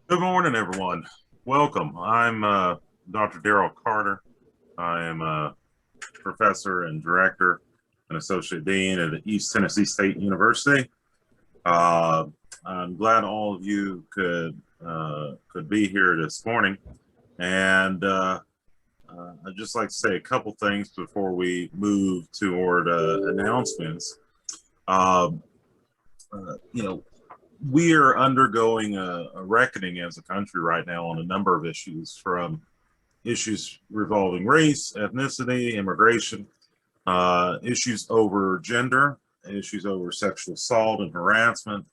Good morning, everyone. Welcome. I'm Dr. Darrell Carter. I am a professor and director and associate dean at East Tennessee State University. Uh, I'm glad all of you could be here this morning, and I'd just like to say a couple things before we move toward announcements. Um, you know, we are undergoing a reckoning as a country right now on a number of issues, from issues revolving race, ethnicity, immigration, issues over gender, issues over sexual assault and harassment,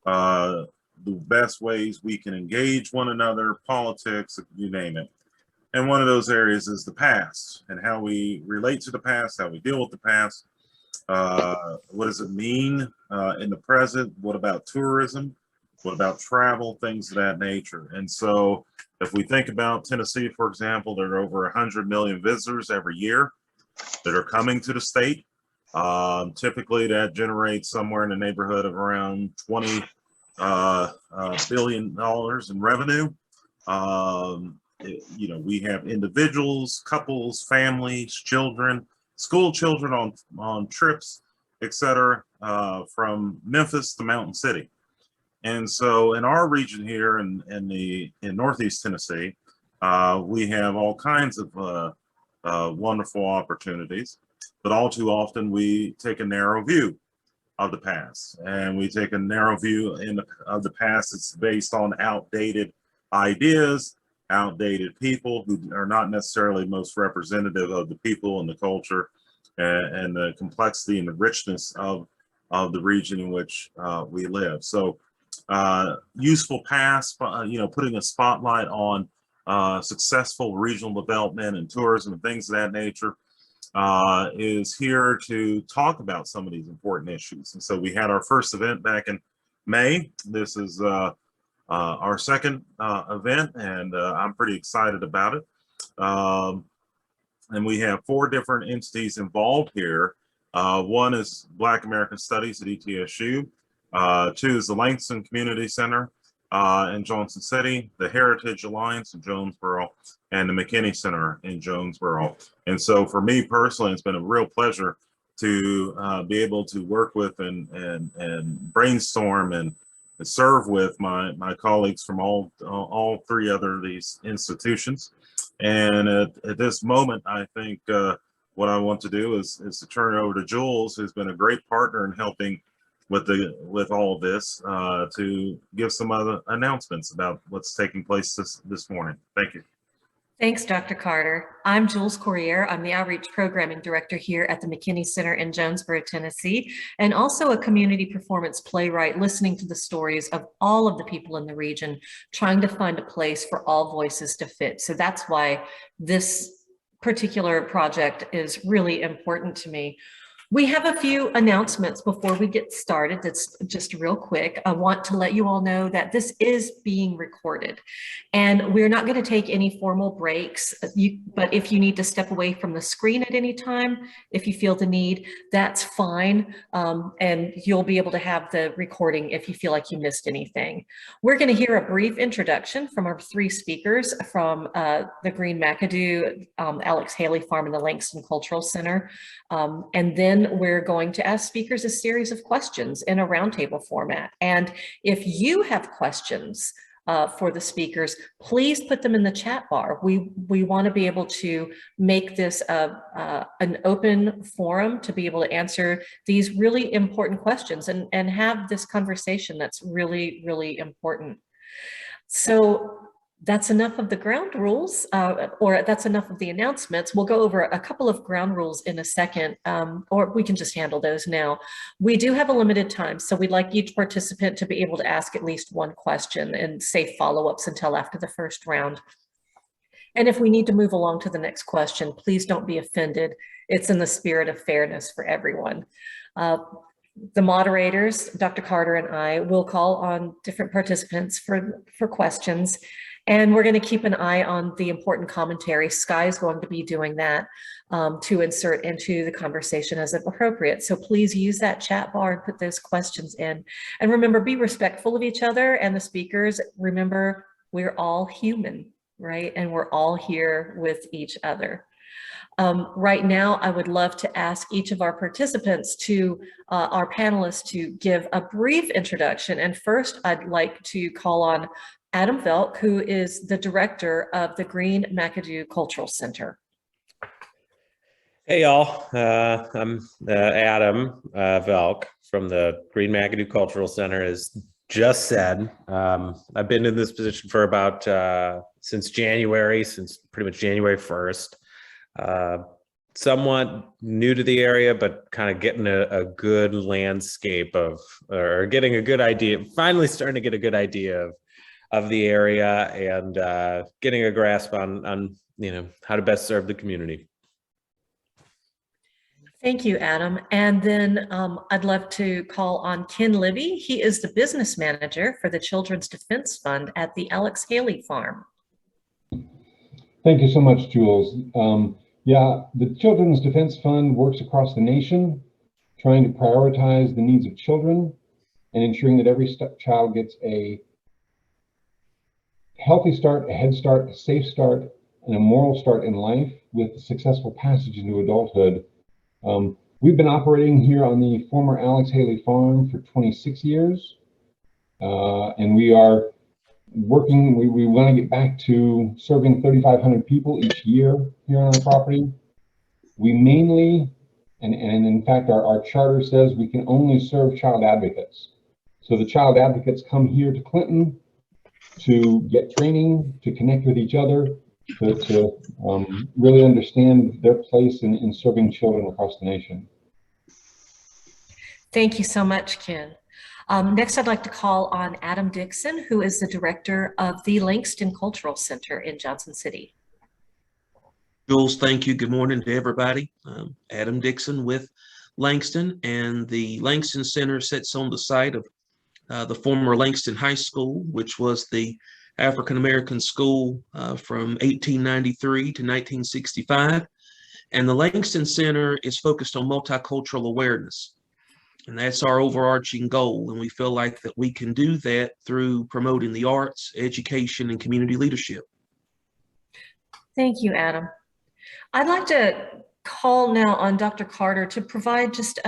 the best ways we can engage one another, politics, you name it. And one of those areas is the past and how we relate to the past, how we deal with the past. What does it mean in the present? What about tourism? What about travel? Things of that nature. And so if we think about Tennessee, for example, there are over 100 million visitors every year that are coming to the state. Typically that generates somewhere in the neighborhood of around $20 billion in revenue. We have individuals, couples, families, children, school children on trips, etc., from Memphis to Mountain City. And so in our region here in Northeast Tennessee, we have all kinds of wonderful opportunities, but all too often we take a narrow view of the past, and we take a narrow view of the past that's based on outdated ideas, outdated people who are not necessarily most representative of the people and the culture and the complexity and the richness of the region in which we live. So useful past, putting a spotlight on successful regional development and tourism and things of that nature is here to talk about some of these important issues. And so we had our first event back in May. This is our second event, and I'm pretty excited about it. And we have 4 different entities involved here. One is Black American Studies at ETSU. 2 is the Langston Community Center in Johnson City, the Heritage Alliance in Jonesboro, and the McKinney Center in Jonesboro. And so for me personally, it's been a real pleasure to be able to work with and brainstorm and serve with my colleagues from all 3 other of these institutions. And at this moment, I think what I want to do is to turn it over to Jules, who's been a great partner in helping with all of this, to give some other announcements about what's taking place this morning. Thank you. Thanks, Dr. Carter. I'm Jules Corriere. I'm the Outreach Programming Director here at the McKinney Center in Jonesboro, Tennessee, and also a community performance playwright, listening to the stories of all of the people in the region, trying to find a place for all voices to fit. So that's why this particular project is really important to me. We have a few announcements before we get started. That's just real quick. I want to let you all know that this is being recorded, and we're not going to take any formal breaks. But if you need to step away from the screen at any time, if you feel the need, that's fine. And you'll be able to have the recording if you feel like you missed anything. We're going to hear a brief introduction from our 3 speakers from the Green McAdoo, Alex Haley Farm, and the Langston Cultural Center. And then we're going to ask speakers a series of questions in a roundtable format. And if you have questions for the speakers, please put them in the chat bar. We want to be able to make this an open forum to be able to answer these really important questions and have this conversation that's really, really important. So that's enough of the ground rules, or that's enough of the announcements. We'll go over a couple of ground rules in a second, or we can just handle those now. We do have a limited time, so we'd like each participant to be able to ask at least 1 question and save follow-ups until after the first round. And if we need to move along to the next question, please don't be offended. It's in the spirit of fairness for everyone. the moderators, Dr. Carter and I, will call on different participants for questions. And we're going to keep an eye on the important commentary. Sky is going to be doing that to insert into the conversation as appropriate. So please use that chat bar and put those questions in. And remember, be respectful of each other and the speakers. Remember, we're all human, right? And we're all here with each other. Right now, I would love to ask each of our participants our panelists to give a brief introduction. And first, I'd like to call on Adam Velk, who is the director of the Green McAdoo Cultural Center. Hey, y'all. I'm Adam Velk from the Green McAdoo Cultural Center, as just said. I've been in this position for about since pretty much January 1st. Somewhat new to the area, but kind of getting a good landscape or getting a good idea, finally starting to get a good idea of the area and getting a grasp on how to best serve the community. Thank you, Adam. And then I'd love to call on Ken Libby. He is the business manager for the Children's Defense Fund at the Alex Haley Farm. Thank you so much, Jules. Yeah, the Children's Defense Fund works across the nation, trying to prioritize the needs of children and ensuring that every child gets a healthy start, a head start, a safe start, and a moral start in life with a successful passage into adulthood. We've been operating here on the former Alex Haley Farm for 26 years, and we are working, we want to get back to serving 3,500 people each year here on our property. We mainly, and in fact, our charter says we can only serve child advocates. So the child advocates come here to Clinton to get training, to connect with each other, to really understand their place in serving children across the nation. Thank you so much, Ken. Next, I'd like to call on Adam Dixon, who is the director of the Langston Cultural Center in Johnson City. Jules, thank you. Good morning to everybody. Adam Dixon with Langston, and the Langston Center sits on the site of the former Langston High School, which was the African-American school from 1893 to 1965. And the Langston Center is focused on multicultural awareness. And that's our overarching goal. And we feel like that we can do that through promoting the arts, education, and community leadership. Thank you, Adam. I'd like to call now on Dr. Carter to provide just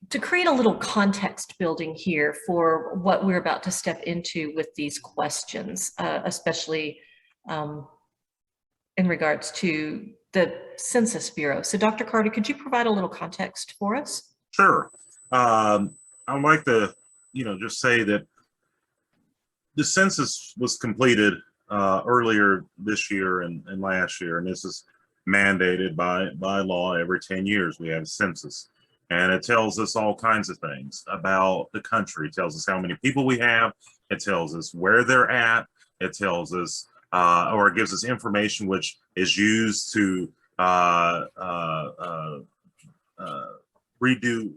to create a little context building here for what we're about to step into with these questions, especially in regards to the Census Bureau. So Dr. Carter, could you provide a little context for us? Sure. I'd like to, just say that the census was completed earlier this year and last year, and this is mandated by law. Every 10 years we have a census, and it tells us all kinds of things about the country. It tells us how many people we have. It tells us where they're at. It tells us or it gives us information which is used to redo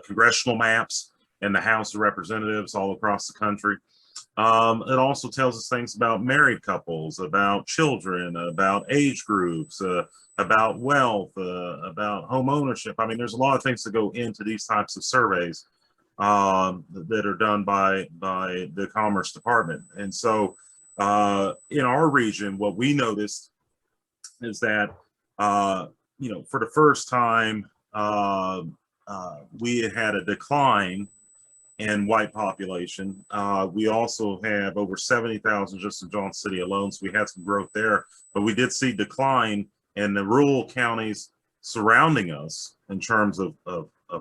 congressional maps in the House of Representatives all across the country. It also tells us things about married couples, about children, about age groups, about wealth, about home ownership. I mean, there's a lot of things that go into these types of surveys that are done by the Commerce Department. And so in our region, what we noticed is that, for the first time, we had a decline in white population. We also have over 70,000 just in Johnson City alone, so we had some growth there, but we did see decline in the rural counties surrounding us in terms of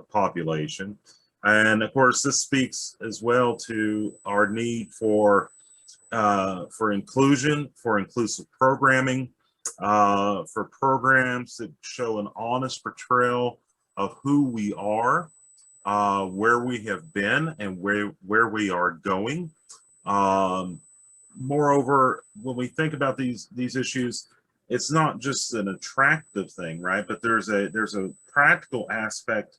population. And of course, this speaks as well to our need for inclusion, for inclusive programming, for programs that show an honest portrayal of who we are, where we have been, and where we are going. Moreover, when we think about these issues, it's not just an attractive thing, right? But there's a practical aspect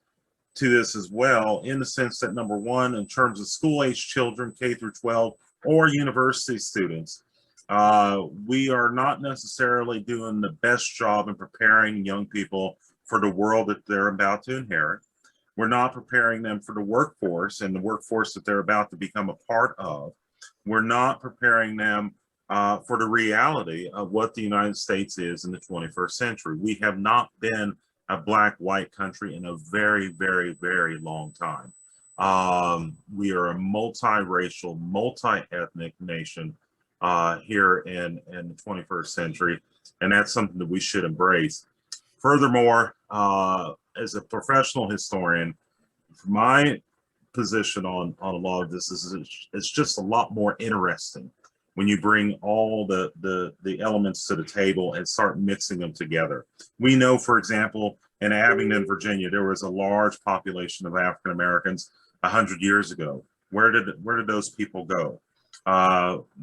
to this as well, in the sense that, number one, in terms of school-age children, K through 12, or university students, we are not necessarily doing the best job in preparing young people for the world that they're about to inherit. We're not preparing them for the workforce and the workforce that they're about to become a part of. We're not preparing them for the reality of what the United States is in the 21st century. We have not been a black-white country in a very, very, very long time. We are a multiracial, multi-ethnic nation here in the 21st century, and that's something that we should embrace. Furthermore, as a professional historian, my position on a lot of this is it's just a lot more interesting when you bring all the elements to the table and start mixing them together. We know, for example, in Abingdon, Virginia, there was a large population of African Americans 100 years ago. Where did those people go?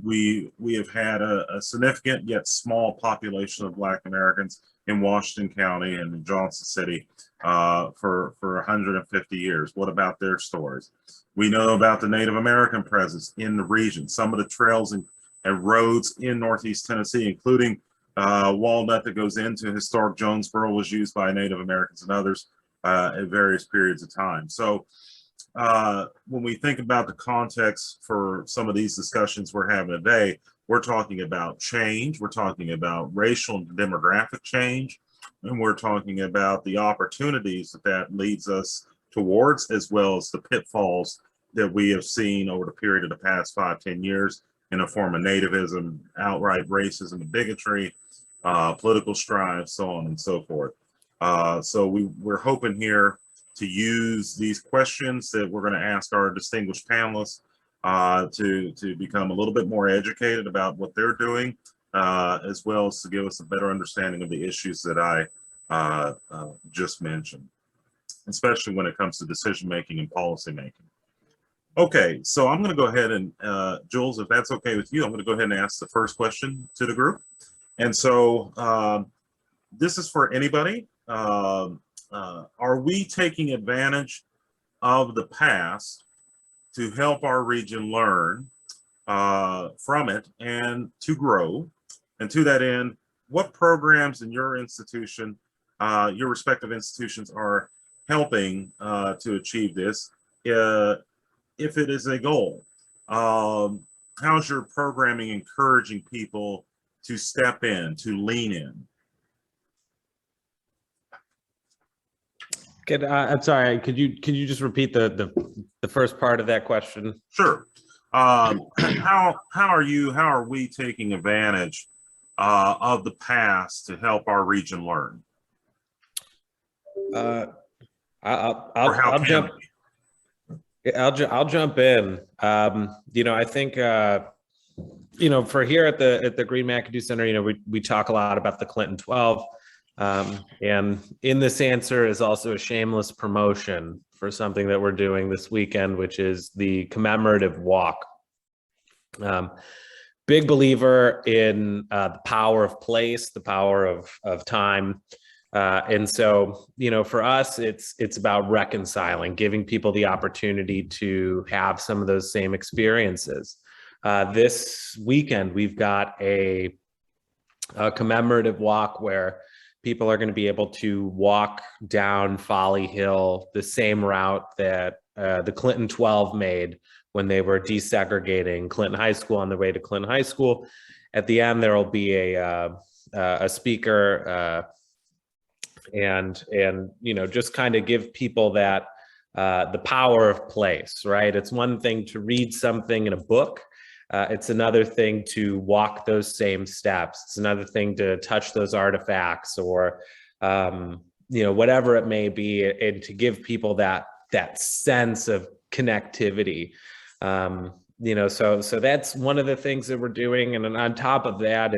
We have had a significant yet small population of Black Americans in Washington County and in Johnson City for 150 years. What about their stories? We know about the Native American presence in the region. Some of the trails and roads in Northeast Tennessee, including Walnut that goes into historic Jonesboro, was used by Native Americans and others at various periods of time. So when we think about the context for some of these discussions we're having today, we're talking about change, we're talking about racial and demographic change, and we're talking about the opportunities that leads us towards, as well as the pitfalls that we have seen over the period of the past 5-10 years in a form of nativism, outright racism and bigotry, political strife, so on and so forth. So we're hoping here to use these questions that we're going to ask our distinguished panelists to become a little bit more educated about what they're doing, as well as to give us a better understanding of the issues that I just mentioned, especially when it comes to decision making and policy making. Okay, so I'm going to go ahead and, Jules, if that's okay with you, I'm going to go ahead and ask the first question to the group. And so this is for anybody. Are we taking advantage of the past to help our region learn from it and to grow? And to that end, what programs in your institution, your respective institutions, are helping to achieve this? If it is a goal, how's your programming encouraging people to step in, to lean in? I'm sorry. Could you just repeat the first part of that question? Sure. How are we taking advantage of the past to help our region learn? I'll jump in. I think for here at the Green McAdoo Center, we talk a lot about the Clinton 12. And in this answer is also a shameless promotion for something that we're doing this weekend, which is the Commemorative Walk. Big believer in the power of place, the power of time. And so, for us, it's about reconciling, giving people the opportunity to have some of those same experiences. This weekend, we've got a commemorative walk where people are going to be able to walk down Folly Hill, the same route that the Clinton 12 made when they were desegregating Clinton High School on the way to Clinton High School. At the end, there will be a speaker and just kind of give people that the power of place, right? It's one thing to read something in a book. It's another thing to walk those same steps. It's another thing to touch those artifacts or, whatever it may be, and to give people that sense of connectivity. So that's one of the things that we're doing. And then on top of that,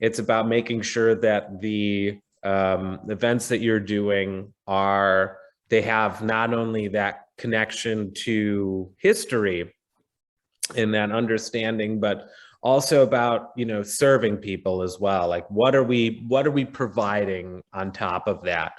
it's about making sure that the events that you're doing they have not only that connection to history and that understanding, but also about, serving people as well. Like, what are we providing on top of that?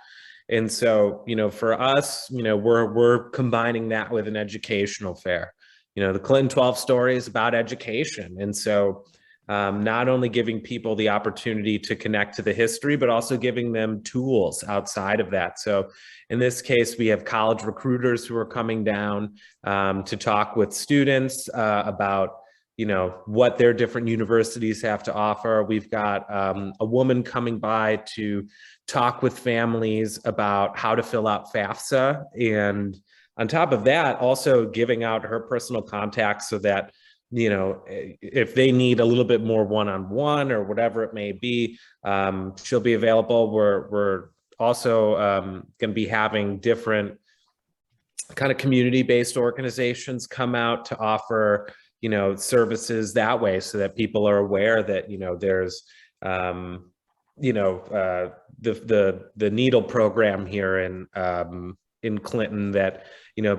And so, for us, we're combining that with an educational fair. The Clinton 12 story is about education. And so not only giving people the opportunity to connect to the history, but also giving them tools outside of that. So in this case, we have college recruiters who are coming down to talk with students about what their different universities have to offer. We've got a woman coming by to talk with families about how to fill out FAFSA. And on top of that, also giving out her personal contacts so that, if they need a little bit more one-on-one or whatever it may be, she'll be available. We're also going to be having different kind of community-based organizations come out to offer services that way, so that people are aware that there's the needle program here in Clinton, that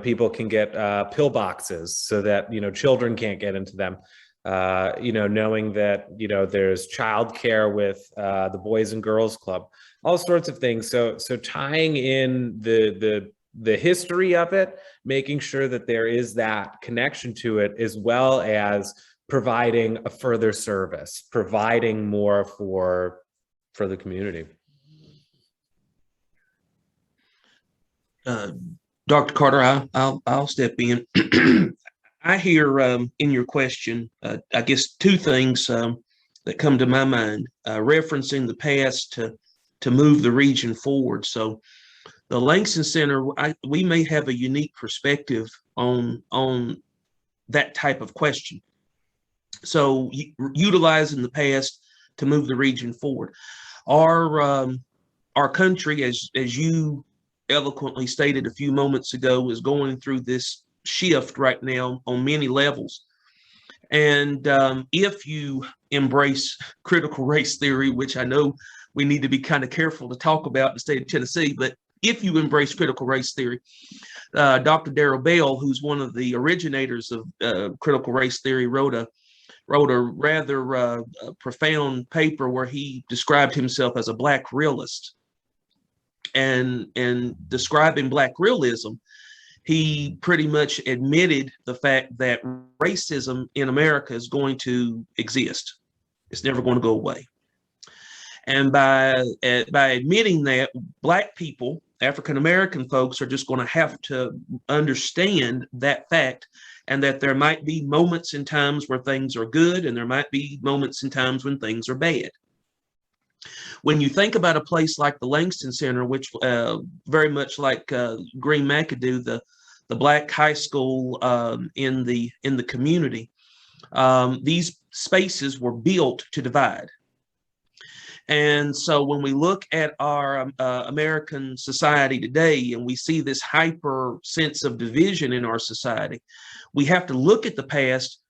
people can get pill boxes so that children can't get into them, knowing that there's childcare with the Boys and Girls Club, all sorts of things. So tying in the history of it, making sure that there is that connection to it, as well as providing a further service, providing more for the community. Dr. Carter, I'll step in. I hear in your question, I guess, two things that come to my mind, referencing the past to move the region forward. So the Langston Center, we may have a unique perspective on that type of question. So utilizing the past to move the region forward. Our country, as you eloquently stated a few moments ago, is going through this shift right now on many levels. And if you embrace critical race theory, which I know we need to be kind of careful to talk about in the state of Tennessee, but if you embrace critical race theory, Dr. Darrell Bell, who's one of the originators of critical race theory, wrote a rather profound paper where he described himself as a Black realist. And describing Black realism, he pretty much admitted the fact that racism in America is going to exist. It's never going to go away. And by admitting that, Black people, African American folks, are just going to have to understand that fact, and that there might be moments in times where things are good, and there might be moments in times when things are bad. When you think about a place like the Langston Center, which very much like Green McAdoo, the Black high school in the community, these spaces were built to divide. And so when we look at our American society today, and we see this hyper sense of division in our society, we have to look at the past,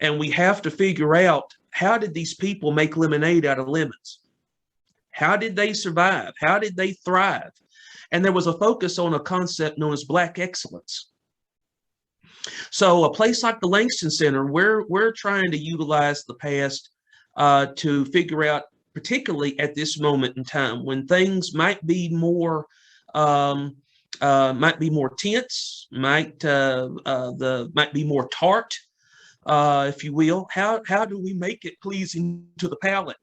and we have to figure out, how did these people make lemonade out of lemons? How did they survive? How did they thrive? And there was a focus on a concept known as Black excellence. So a place like the Langston Center, we're trying to utilize the past to figure out, particularly at this moment in time when things might be more tense, might be more tart, if you will. How do we make it pleasing to the palate?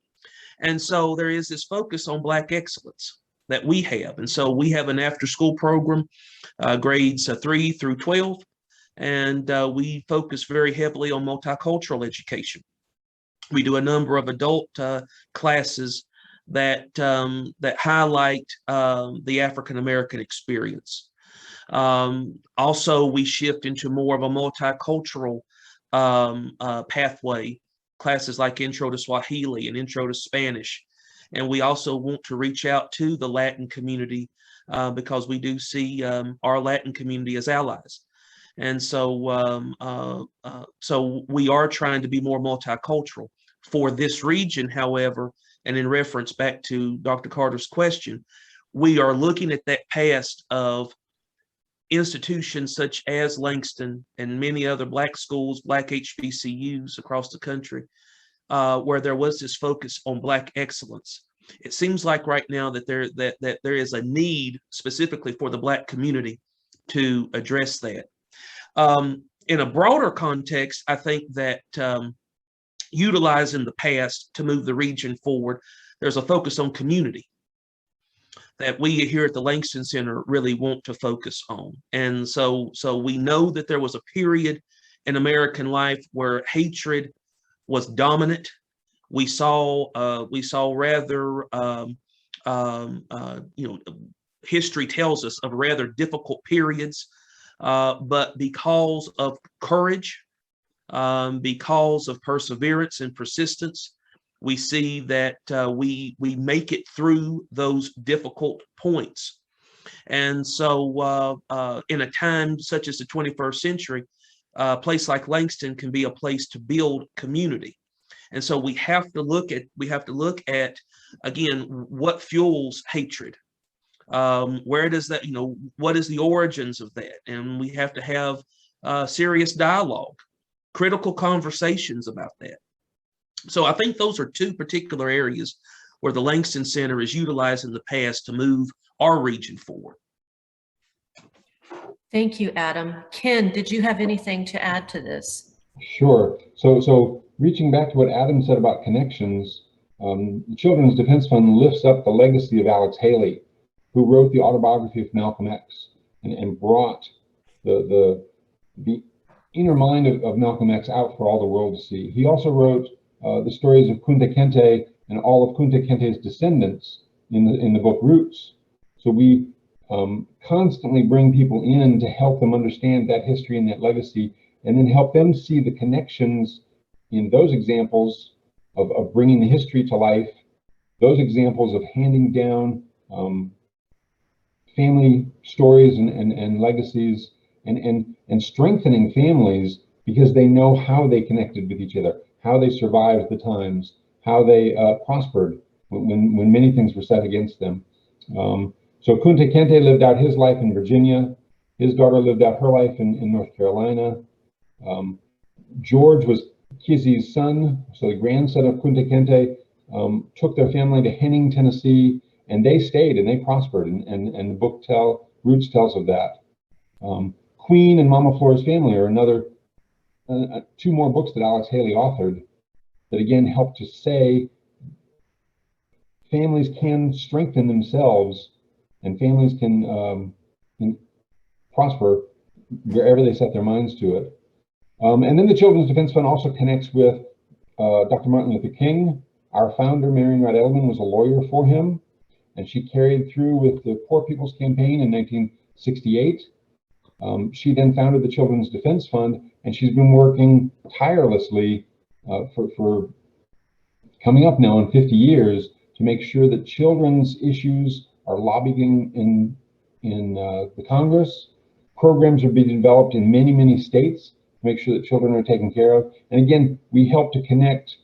And so there is this focus on Black excellence that we have. And so we have an after-school program, grades 3 through 12, and we focus very heavily on multicultural education. We do a number of adult classes that highlight the African-American experience. Also, we shift into more of a multicultural pathway, classes like Intro to Swahili and Intro to Spanish. And we also want to reach out to the Latin community because we do see our Latin community as allies. And so, so we are trying to be more multicultural. For this region, however, and in reference back to Dr. Carter's question, we are looking at that past of institutions such as Langston and many other Black schools, Black HBCUs across the country, where there was this focus on Black excellence. It seems like right now that there is a need specifically for the Black community to address that. In a broader context, I think that utilizing the past to move the region forward, there's a focus on community that we here at the Langston Center really want to focus on. And so we know that there was a period in American life where hatred was dominant. We saw rather, history tells us of rather difficult periods, but because of courage, because of perseverance and persistence, we see that we make it through those difficult points. And so in a time such as the 21st century, a place like Langston can be a place to build community. And so we have to look at again, what fuels hatred? Where does that, what is the origins of that? And we have to have serious dialogue, critical conversations about that. So I think those are two particular areas where the Langston Center is utilizing the past to move our region forward. Thank you, Adam. Ken, did you have anything to add to this? Sure. So reaching back to what Adam said about connections, the Children's Defense Fund lifts up the legacy of Alex Haley, who wrote the autobiography of Malcolm X and brought the inner mind of Malcolm X out for all the world to see. He also wrote the stories of Kunta Kinte and all of Kunta Kinte's descendants in the book Roots. So we constantly bring people in to help them understand that history and that legacy, and then help them see the connections in those examples of bringing the history to life, those examples of handing down family stories and legacies, and strengthening families because they know how they connected with each other, how they survived the times, how they prospered when many things were set against them. So Kunta Kinte lived out his life in Virginia. His daughter lived out her life in North Carolina. George was Kizzy's son, so the grandson of Kunta Kinte, took their family to Henning, Tennessee, and they stayed and they prospered, and the book Roots tells of that. Queen and Mama Flora's Family are another two more books that Alex Haley authored that again help to say families can strengthen themselves and families can prosper wherever they set their minds to it. And then the Children's Defense Fund also connects with Dr. Martin Luther King. Our founder, Marion Wright Edelman, was a lawyer for him, and she carried through with the Poor People's Campaign in 1968. She then founded the Children's Defense Fund, and she's been working tirelessly for coming up now on 50 years to make sure that children's issues are lobbying in the Congress. Programs are being developed in many, many states to make sure that children are taken care of. And again, we help to connect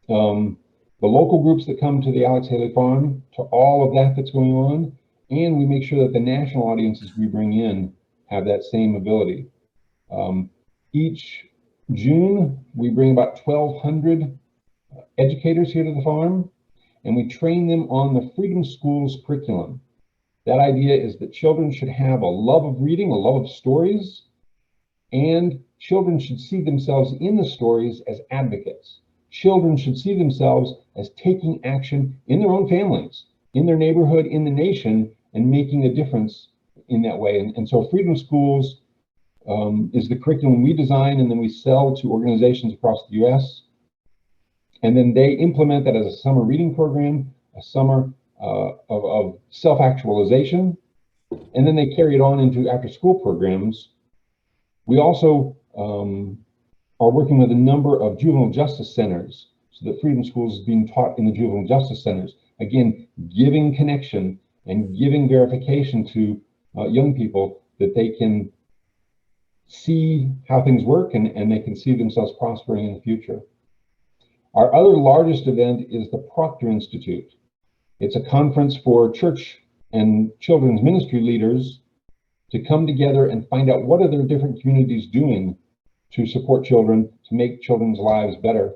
the local groups that come to the Alex Haley Farm to all of that that's going on. And we make sure that the national audiences we bring in have that same ability. Each June, we bring about 1,200 educators here to the farm, and we train them on the Freedom Schools curriculum. That idea is that children should have a love of reading, a love of stories, and children should see themselves in the stories as advocates. Children should see themselves as taking action in their own families, in their neighborhood, in the nation, and making a difference in that way. And so Freedom Schools is the curriculum we design and then we sell to organizations across the US. And then they implement that as a summer reading program, a summer of self-actualization, and then they carry it on into after-school programs. We also are working with a number of juvenile justice centers, so that Freedom Schools is being taught in the juvenile justice centers. Again, giving connection and giving verification to young people that they can see how things work and they can see themselves prospering in the future. Our other largest event is the Proctor Institute. It's a conference for church and children's ministry leaders to come together and find out what are their different communities doing to support children, to make children's lives better.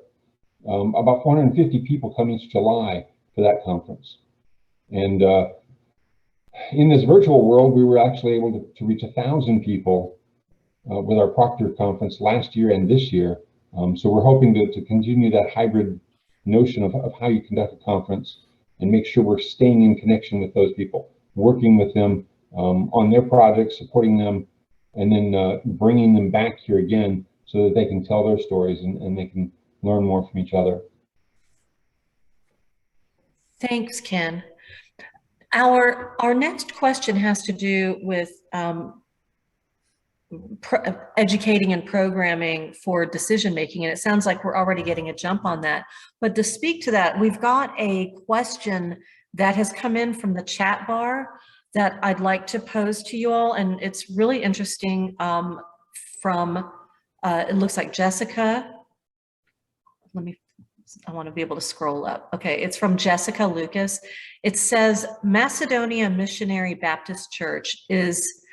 About 450 people come each July, for that conference. And in this virtual world, we were actually able to reach 1,000 people with our Proctor conference last year and this year. So we're hoping to continue that hybrid notion of how you conduct a conference and make sure we're staying in connection with those people, working with them on their projects, supporting them, and then bringing them back here again so that they can tell their stories and they can learn more from each other. Thanks, Ken. Our next question has to do with educating and programming for decision making, and it sounds like we're already getting a jump on that. But to speak to that, we've got a question that has come in from the chat bar that I'd like to pose to you all, and it's really interesting. From it looks like Jessica. I want to be able to scroll up. Okay, it's from Jessica Lucas. It says Macedonia Missionary Baptist Church is,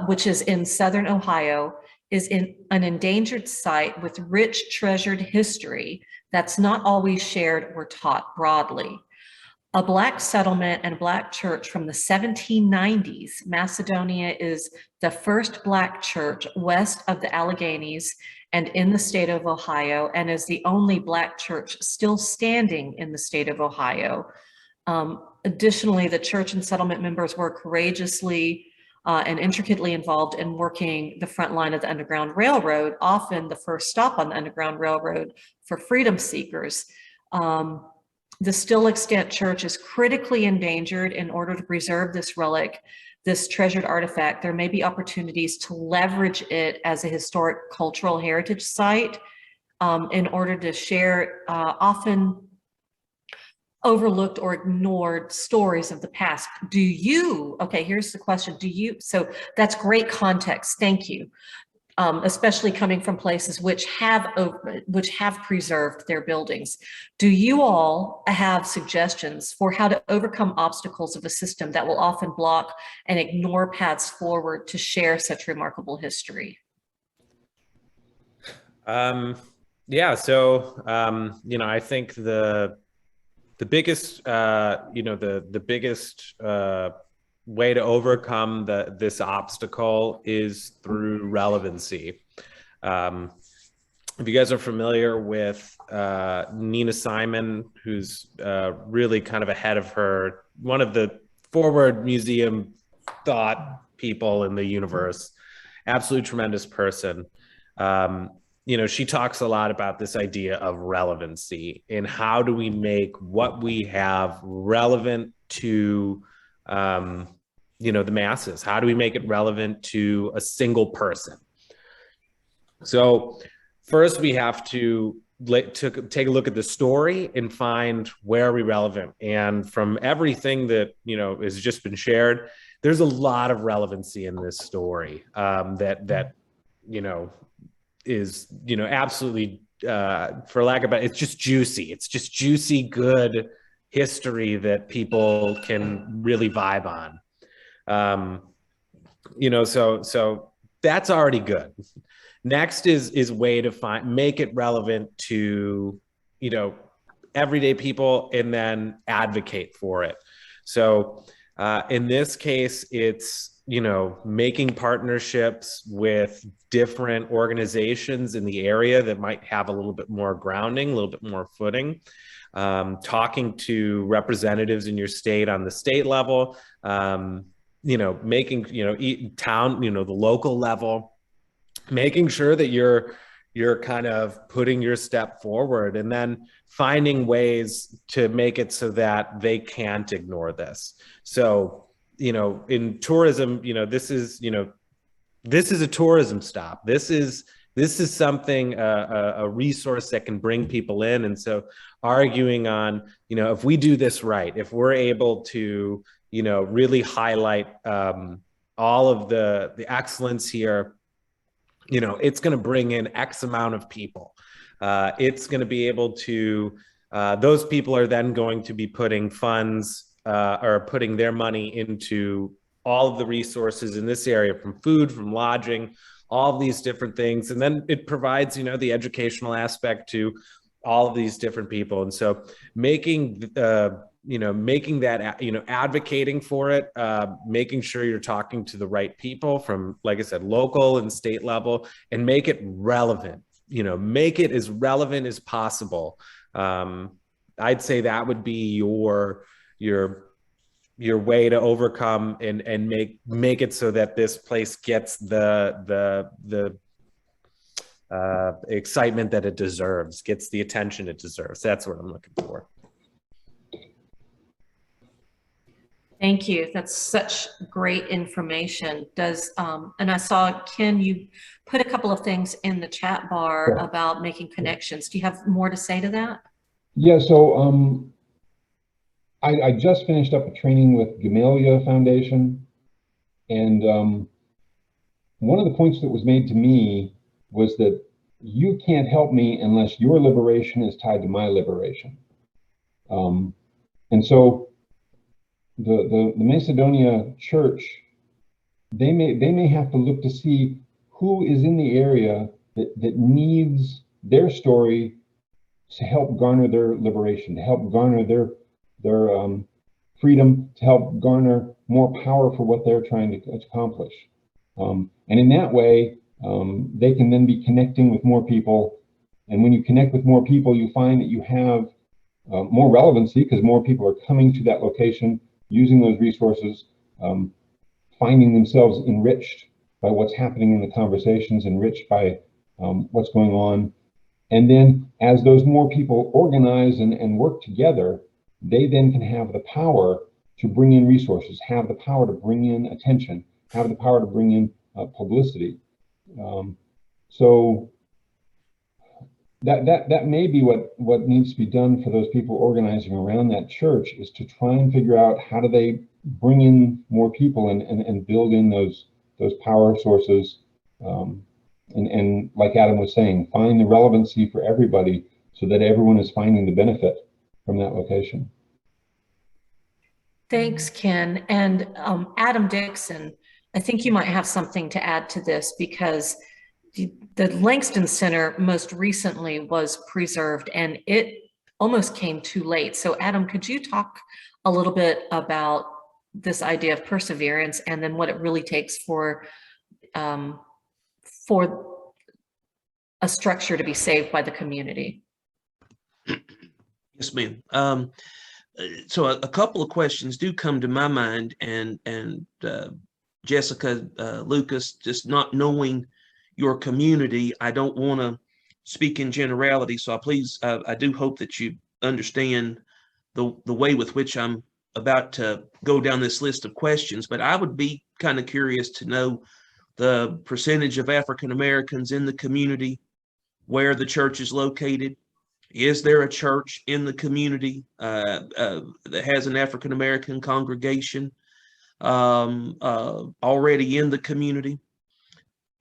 which is in Southern Ohio, is in an endangered site with rich treasured history that's not always shared or taught broadly. A Black settlement and Black church from the 1790s, Macedonia is the first Black church west of the Alleghenies and in the state of Ohio, and is the only Black church still standing in the state of Ohio. Additionally, the church and settlement members were courageously and intricately involved in working the front line of the Underground Railroad, often the first stop on the Underground Railroad for freedom seekers. The still extant church is critically endangered. In order to preserve this relic, this treasured artifact, there may be opportunities to leverage it as a historic cultural heritage site in order to share often overlooked or ignored stories of the past. Do you, okay, here's the question, do you, so that's great context, thank you. Especially coming from places which have preserved their buildings. Do you all have suggestions for how to overcome obstacles of a system that will often block and ignore paths forward to share such remarkable history? Yeah, so you know, I think the biggest you know, the biggest way to overcome this obstacle is through relevancy. If you guys are familiar with Nina Simon, who's really kind of ahead of her, one of the forward museum thought people in the universe, absolutely tremendous person. You know, she talks a lot about this idea of relevancy and how do we make what we have relevant to you know, the masses. How do we make it relevant to a single person? So first we have to take a look at the story and find where are we relevant. And from everything that, you know, has just been shared, there's a lot of relevancy in this story that, you know, is, you know, absolutely, for lack of better, it's just juicy. It's just juicy, good history that people can really vibe on. You know, so that's already good. Next is way to make it relevant to, you know, everyday people and then advocate for it. So in this case, it's, you know, making partnerships with different organizations in the area that might have a little bit more grounding, a little bit more footing. Talking to representatives in your state on the state level, you know, making, you know, town, you know, the local level, making sure that you're kind of putting your step forward and then finding ways to make it so that they can't ignore this. So, you know, in tourism, you know, this is a tourism stop. This is something, a resource that can bring people in. And so arguing on, you know, if we do this right, if we're able to, you know, really highlight all of the excellence here, you know, it's going to bring in X amount of people. It's going to be able to, those people are then going to be putting funds or putting their money into all of the resources in this area, from food, from lodging, all of these different things. And then it provides, you know, the educational aspect to all of these different people. And so making making that, advocating for it, making sure you're talking to the right people from, like I said, local and state level, and make it relevant, make it as relevant as possible. I'd say that would be your way to overcome and make it so that this place gets the excitement that it deserves, gets the attention it deserves. That's what I'm looking for. Thank you. That's such great information. And I saw, Ken, you put a couple of things in the chat bar about making connections. Do you have more to say to that? Yeah, so I just finished up a training with Gamaliel Foundation, and one of the points that was made to me was that you can't help me unless your liberation is tied to my liberation. And so the Macedonia church, they may have to look to see who is in the area that needs their story to help garner their liberation, to help garner their freedom, to help garner more power for what they're trying to accomplish. And in that way, they can then be connecting with more people. And when you connect with more people, you find that you have more relevancy because more people are coming to that location, using those resources, finding themselves enriched by what's happening in the conversations, enriched by what's going on. And then as those more people organize and work together, they then can have the power to bring in resources, have the power to bring in attention, have the power to bring in publicity. So that may be what needs to be done for those people organizing around that church, is to try and figure out how do they bring in more people and build in those power sources. And like Adam was saying, find the relevancy for everybody so that everyone is finding the benefit from that location. Thanks, Ken. And Adam Dixon, I think you might have something to add to this, because the Langston Center most recently was preserved and it almost came too late. So Adam, could you talk a little bit about this idea of perseverance and then what it really takes for a structure to be saved by the community? Yes, ma'am. So a couple of questions do come to my mind, and Jessica, Lucas, just not knowing your community, I don't want to speak in generality. So I do hope that you understand the way with which I'm about to go down this list of questions. But I would be kind of curious to know the percentage of African Americans in the community, where the church is located. Is there a church in the community that has an African American congregation already in the community?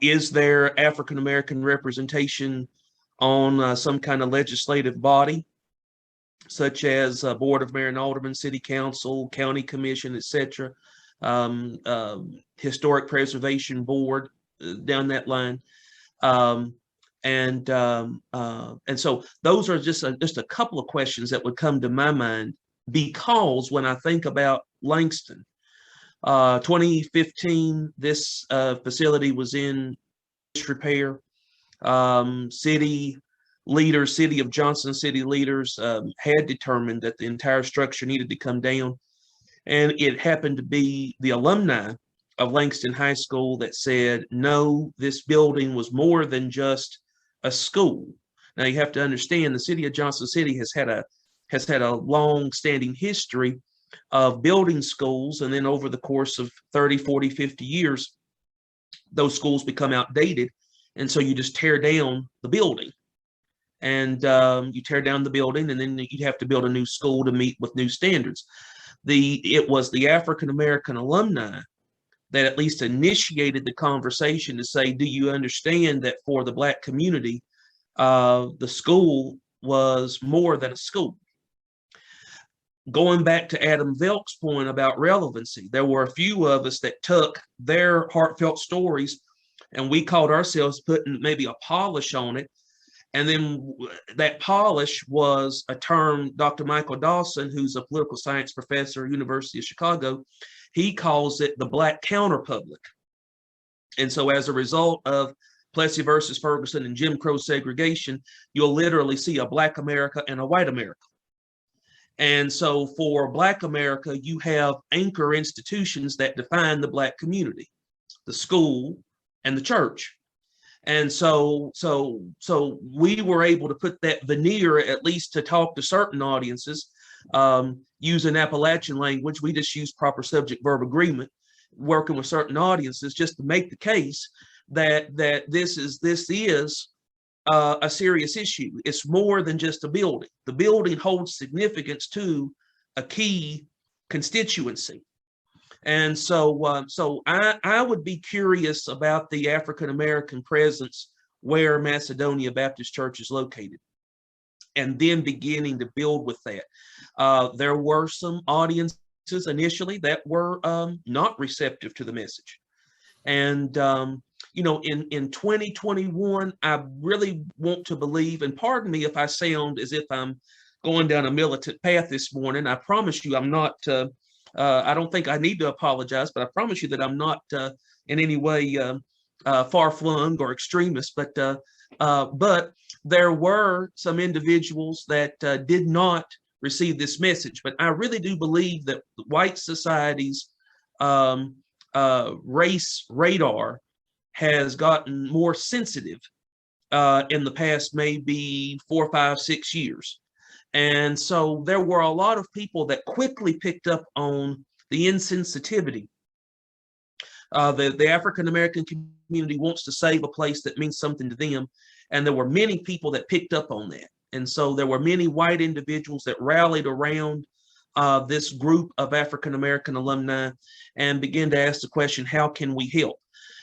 Is there African American representation on some kind of legislative body, such as Board of Mayor and Aldermen, City Council, County Commission, etc., Historic Preservation Board, down that line? And so those are just a couple of questions that would come to my mind, because when I think about Langston, 2015, this facility was in disrepair. City of Johnson city leaders had determined that the entire structure needed to come down. And it happened to be the alumni of Langston High School that said, no, this building was more than just a school. Now you have to understand, the city of Johnson City has had a long-standing history of building schools, and then over the course of 30, 40, 50 years, those schools become outdated, and so you just tear down the building. And you tear down the building, and then you'd have to build a new school to meet with new standards. It was the African American alumni that at least initiated the conversation to say, do you understand that for the Black community, the school was more than a school? Going back to Adam Velk's point about relevancy, there were a few of us that took their heartfelt stories and we called ourselves putting maybe a polish on it And then that polish was a term Dr. Michael Dawson, who's a political science professor at University of Chicago, he calls it the Black counterpublic. And so as a result of Plessy versus Ferguson and Jim Crow segregation, you'll literally see a Black America and a white America. And so for Black America, you have anchor institutions that define the Black community, the school and the church. And so we were able to put that veneer, at least to talk to certain audiences, using Appalachian language. We just use proper subject verb agreement, working with certain audiences just to make the case that this is a serious issue. It's more than just a building. The building holds significance to a key constituency. And so I would be curious about the African-American presence where Macedonia Baptist Church is located, and then beginning to build with that. There were some audiences initially that were not receptive to the message. And, you know, in 2021, I really want to believe, and pardon me if I sound as if I'm going down a militant path this morning. I promise you I'm not, I don't think I need to apologize, but I promise you that I'm not in any way far-flung or extremist. But there were some individuals that did not receive this message. But I really do believe that white society's race radar has gotten more sensitive in the past maybe 4, 5, 6 years. And so there were a lot of people that quickly picked up on the insensitivity. The African-American community wants to save a place that means something to them. And there were many people that picked up on that. And so there were many white individuals that rallied around this group of African-American alumni and began to ask the question, how can we help?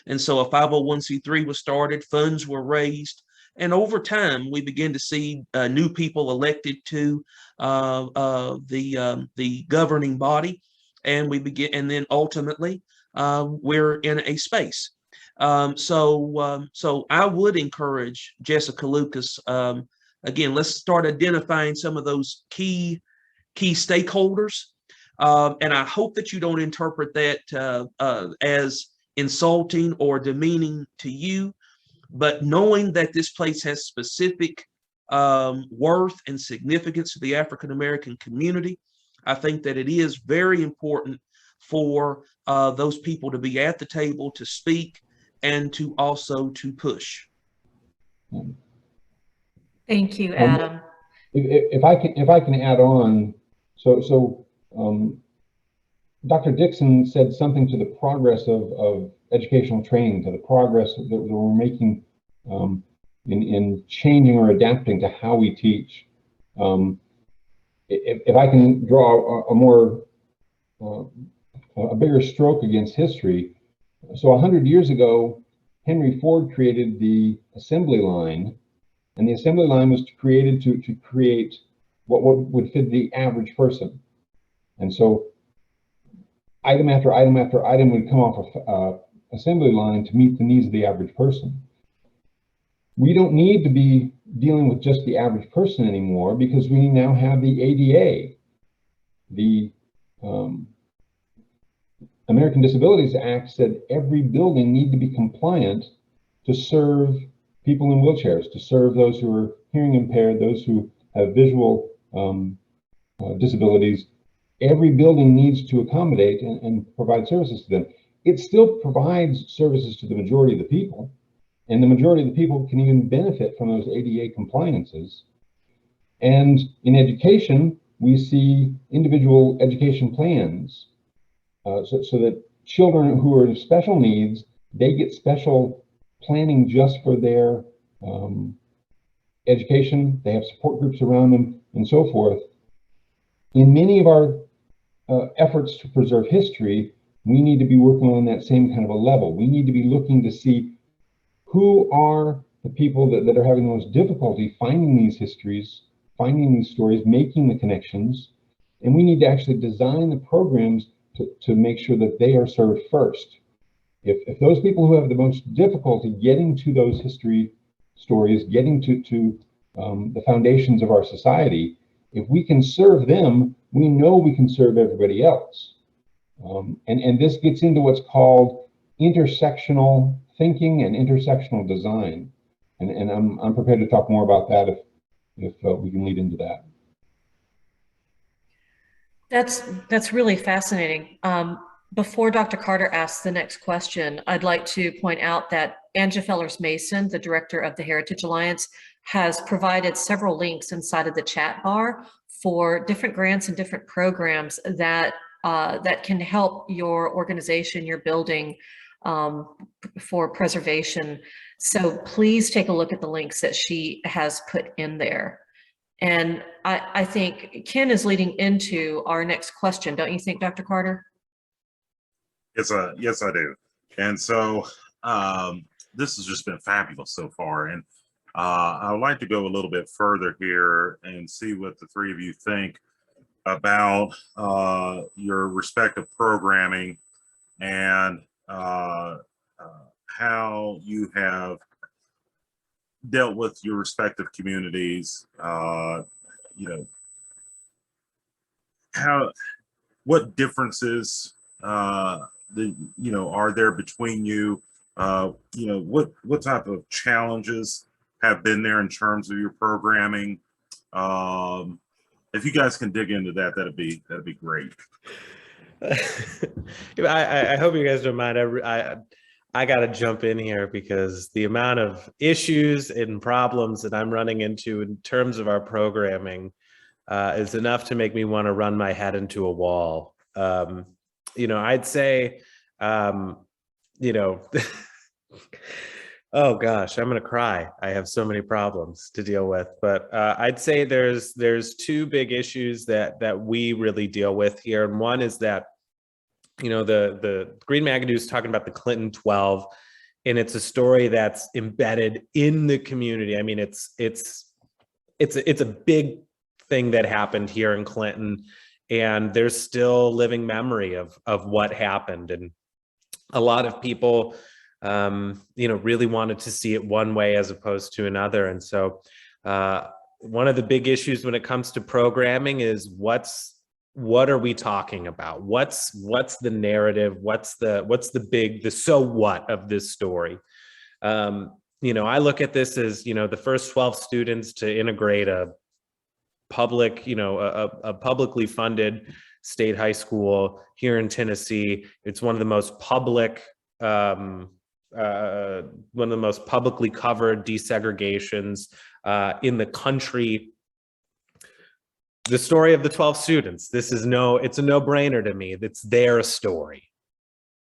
And so a 501c3 was started, funds were raised. And over time, we begin to see new people elected to the governing body, and and then ultimately we're in a space. So I would encourage Jessica Lucas. Again, let's start identifying some of those key stakeholders, and I hope that you don't interpret that as insulting or demeaning to you. But knowing that this place has specific worth and significance to the African-American community, I think that it is very important for those people to be at the table, to speak, and to also to push. Thank you, Adam. If I can add on, so Dr. Dixon said something to the progress of educational training, to the progress that we're making in changing or adapting to how we teach. If I can draw a bigger stroke against history, so 100 years ago, Henry Ford created the assembly line, and the assembly line was created to create what would fit the average person. And so item after item after item would come off of assembly line to meet the needs of the average person. We don't need to be dealing with just the average person anymore, because we now have the ADA. The American Disabilities Act said every building needs to be compliant to serve people in wheelchairs, to serve those who are hearing impaired, those who have visual disabilities. Every building needs to accommodate and provide services to them. It still provides services to the majority of the people, and the majority of the people can even benefit from those ADA compliances. And in education, we see individual education plans, so that children who are in special needs, they get special planning just for their education. They have support groups around them and so forth. In many of our efforts to preserve history, we need to be working on that same kind of a level. We need to be looking to see who are the people that are having the most difficulty finding these histories, finding these stories, making the connections. And we need to actually design the programs to make sure that they are served first. If those people who have the most difficulty getting to those history stories, getting to the foundations of our society. If we can serve them, we know we can serve everybody else. And this gets into what's called intersectional thinking and intersectional design. And I'm prepared to talk more about that if we can lead into that. That's really fascinating. Before Dr. Carter asks the next question, I'd like to point out that Anja Fellers-Mason, the director of the Heritage Alliance, has provided several links inside of the chat bar for different grants and different programs that that can help your organization, your building, for preservation. So please take a look at the links that she has put in there. And I think Ken is leading into our next question, don't you think, Dr. Carter? Yes, I do. And so this has just been fabulous so far. And I would like to go a little bit further here and see what the three of you think about your respective programming and how you have dealt with your respective communities. What differences are there between you? What type of challenges have been there in terms of your programming? If you guys can dig into that, that'd be great. I hope you guys don't mind. I got to jump in here because the amount of issues and problems that I'm running into in terms of our programming is enough to make me want to run my head into a wall. I'd say, oh gosh, I'm going to cry. I have so many problems to deal with, but I'd say there's two big issues that we really deal with here. And one is that, the Green McAdoo is talking about the Clinton 12, and it's a story that's embedded in the community. I mean, it's a big thing that happened here in Clinton, and there's still living memory of what happened. And a lot of people, really wanted to see it one way as opposed to another. And so one of the big issues when it comes to programming is what are we talking about? What's the narrative? What's the so what of this story? I look at this as, the first 12 students to integrate a public, a publicly funded state high school here in Tennessee. It's one of the most public, one of the most publicly covered desegregations in the country. The story of the 12 students, it's a no-brainer to me. It's their story.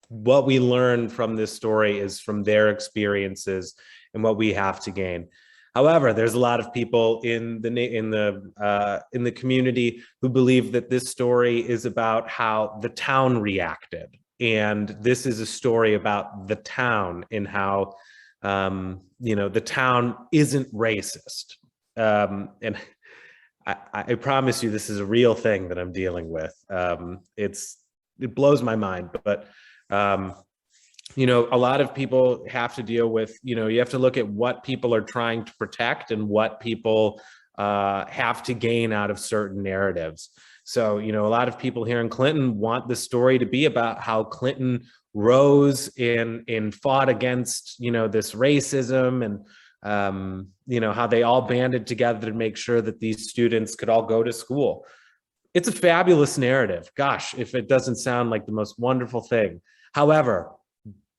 What we learn from this story is from their experiences and what we have to gain. However, there's a lot of people in the community who believe that this story is about how the town reacted. And this is a story about the town and how, the town isn't racist. And I promise you, this is a real thing that I'm dealing with. It blows my mind, but a lot of people have to deal with, you have to look at what people are trying to protect and what people have to gain out of certain narratives. So, a lot of people here in Clinton want the story to be about how Clinton rose and fought against, this racism and, how they all banded together to make sure that these students could all go to school. It's a fabulous narrative. Gosh, if it doesn't sound like the most wonderful thing. However,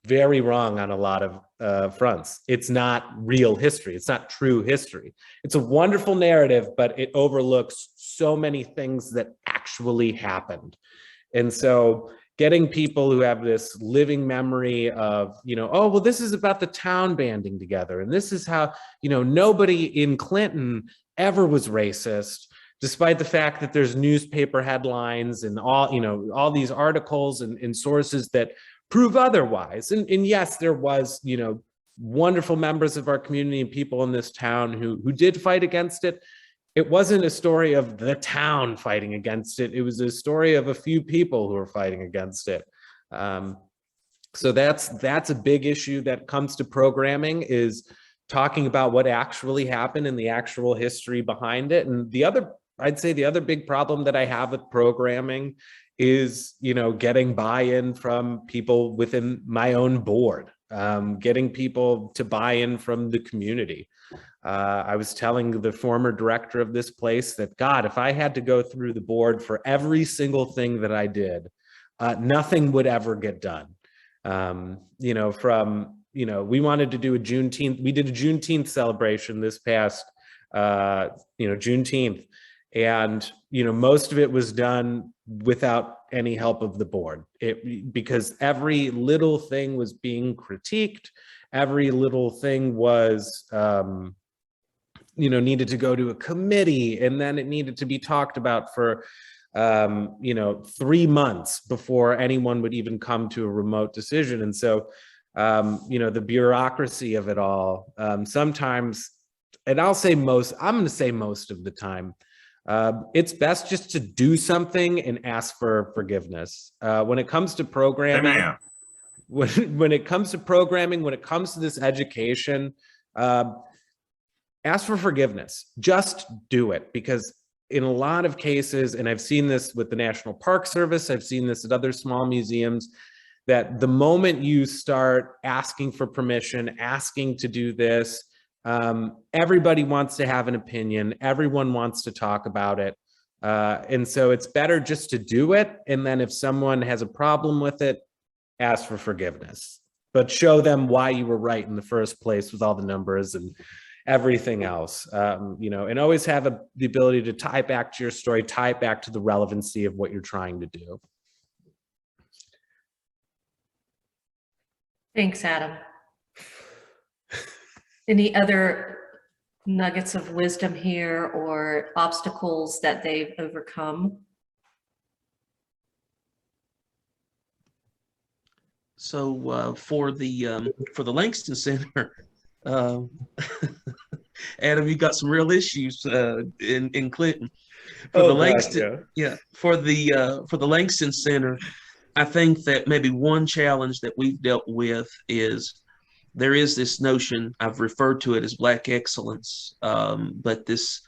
very wrong on a lot of fronts. It's not real history. It's not true history. It's a wonderful narrative, but it overlooks so many things that actually happened. And so getting people who have this living memory of, oh, well, this is about the town banding together. And this is how, nobody in Clinton ever was racist, despite the fact that there's newspaper headlines and all these articles and sources that prove otherwise. And yes, there was, wonderful members of our community and people in this town who did fight against it. It wasn't a story of the town fighting against it. It was a story of a few people who were fighting against it. So that's a big issue that comes to programming is, talking about what actually happened and the actual history behind it. And I'd say the other big problem that I have with programming is, getting buy-in from people within my own board, getting people to buy in from the community. I was telling the former director of this place that, God, if I had to go through the board for every single thing that I did, nothing would ever get done. We wanted to do a Juneteenth. We did a Juneteenth celebration this past, Juneteenth. And, most of it was done without any help of the board, because every little thing was being critiqued. Every little thing was, needed to go to a committee, and then it needed to be talked about for, 3 months before anyone would even come to a remote decision. And so, the bureaucracy of it all, sometimes, and I'm going to say most of the time, it's best just to do something and ask for forgiveness. When it comes to programming, Amen. when it comes to programming, when it comes to this education, ask for forgiveness. Just do it, because in a lot of cases, and I've seen this with the National Park Service, I've seen this at other small museums, that the moment you start asking for permission, asking to do this, everybody wants to have an opinion. Everyone wants to talk about it. And so it's better just to do it. And then if someone has a problem with it, ask for forgiveness, but show them why you were right in the first place with all the numbers and everything else, and always have the ability to tie back to your story, tie it back to the relevancy of what you're trying to do. Thanks, Adam. Any other nuggets of wisdom here or obstacles that they've overcome? So for the Langston Center, Adam, you got some real issues in Clinton. For the Langston, for the Langston Center, I think that maybe one challenge that we've dealt with is there is this notion, I've referred to it as Black excellence, but this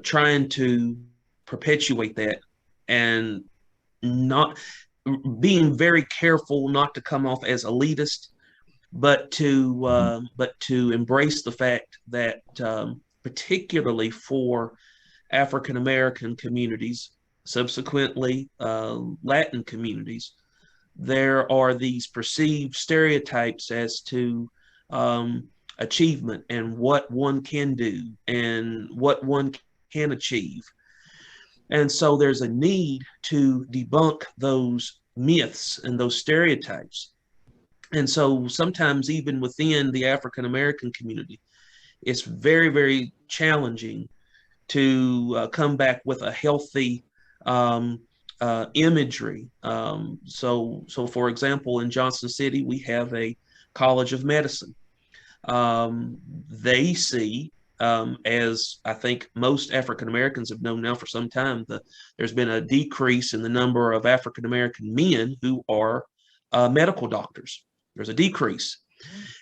trying to perpetuate that and not being very careful not to come off as elitist, but to embrace the fact that particularly for African American communities, subsequently Latin communities, there are these perceived stereotypes as to achievement and what one can do and what one can achieve. And so there's a need to debunk those myths and those stereotypes. And so sometimes even within the African American community, it's very, very challenging to come back with a healthy imagery. So for example, in Johnson City, we have a College of Medicine. They see, as I think most African Americans have known now for some time, there's been a decrease in the number of African American men who are medical doctors. There's a decrease.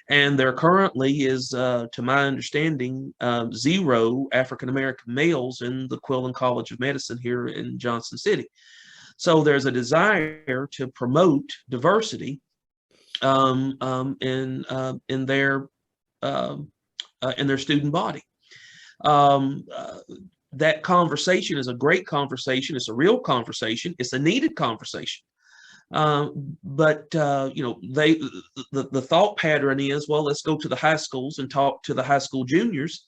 And there currently is, to my understanding, 0 African American males in the Quillen College of Medicine here in Johnson City. So there's a desire to promote diversity in their student body. That conversation is a great conversation. It's a real conversation. It's a needed conversation. But the thought pattern is, well, let's go to the high schools and talk to the high school juniors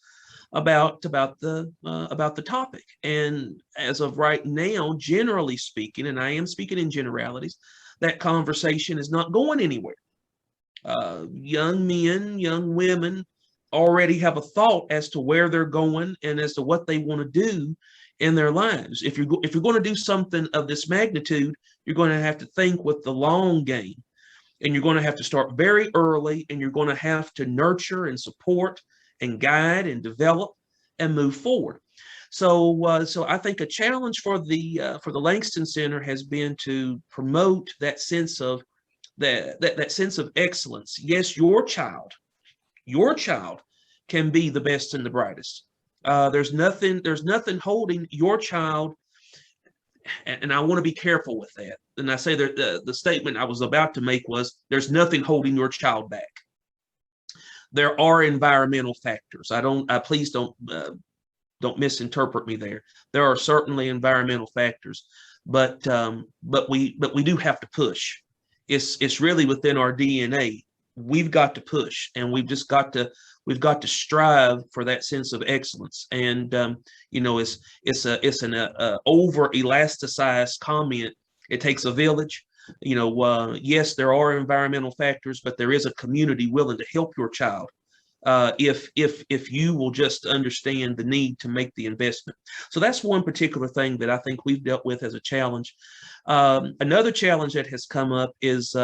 about the topic. And as of right now, generally speaking, and I am speaking in generalities, that conversation is not going anywhere. Young men, young women already have a thought as to where they're going and as to what they want to do in their lives. If you're going to do something of this magnitude, you're going to have to think with the long game, and you're going to have to start very early, and you're going to have to nurture and support and guide and develop and move forward. So I think a challenge for the Langston Center has been to promote that sense of that sense of excellence. Yes, your child can be the best and the brightest. There's nothing holding your child, and I want to be careful with that. And I say that the statement I was about to make was, there's nothing holding your child back. There are environmental factors. Please don't misinterpret me there. There are certainly environmental factors, but we do have to push. It's really within our DNA. We've got to push, and we've got to strive for that sense of excellence. And it's an over elasticized comment. It takes a village. Yes, there are environmental factors, but there is a community willing to help your child if you will just understand the need to make the investment. So that's one particular thing that I think we've dealt with as a challenge. Another challenge that has come up is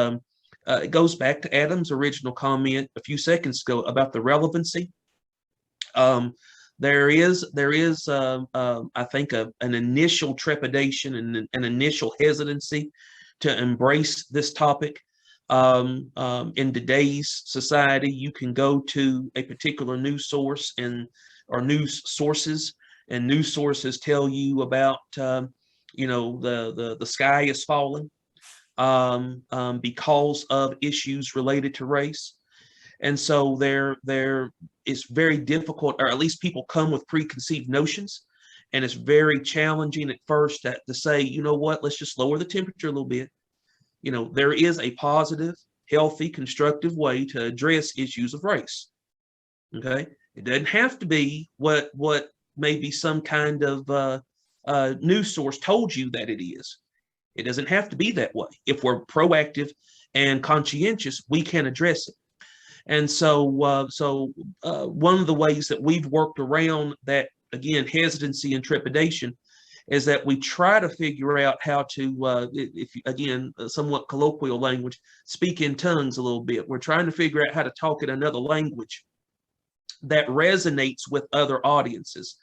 it goes back to Adam's original comment a few seconds ago about the relevancy. There is I think an initial trepidation and an initial hesitancy to embrace this topic. In today's society, you can go to a particular news source or news sources, and news sources tell you about the sky is falling because of issues related to race. And so there it's very difficult, or at least people come with preconceived notions, and it's very challenging at first to say, you know what, let's just lower the temperature a little bit. There is a positive, healthy, constructive way to address issues of race. Okay, it doesn't have to be what maybe some kind of news source told you that it is. It doesn't have to be that way. If we're proactive and conscientious, we can address it. And so one of the ways that we've worked around that, again, hesitancy and trepidation, is that we try to figure out how to, again, somewhat colloquial language, speak in tongues a little bit. We're trying to figure out how to talk in another language that resonates with other audiences.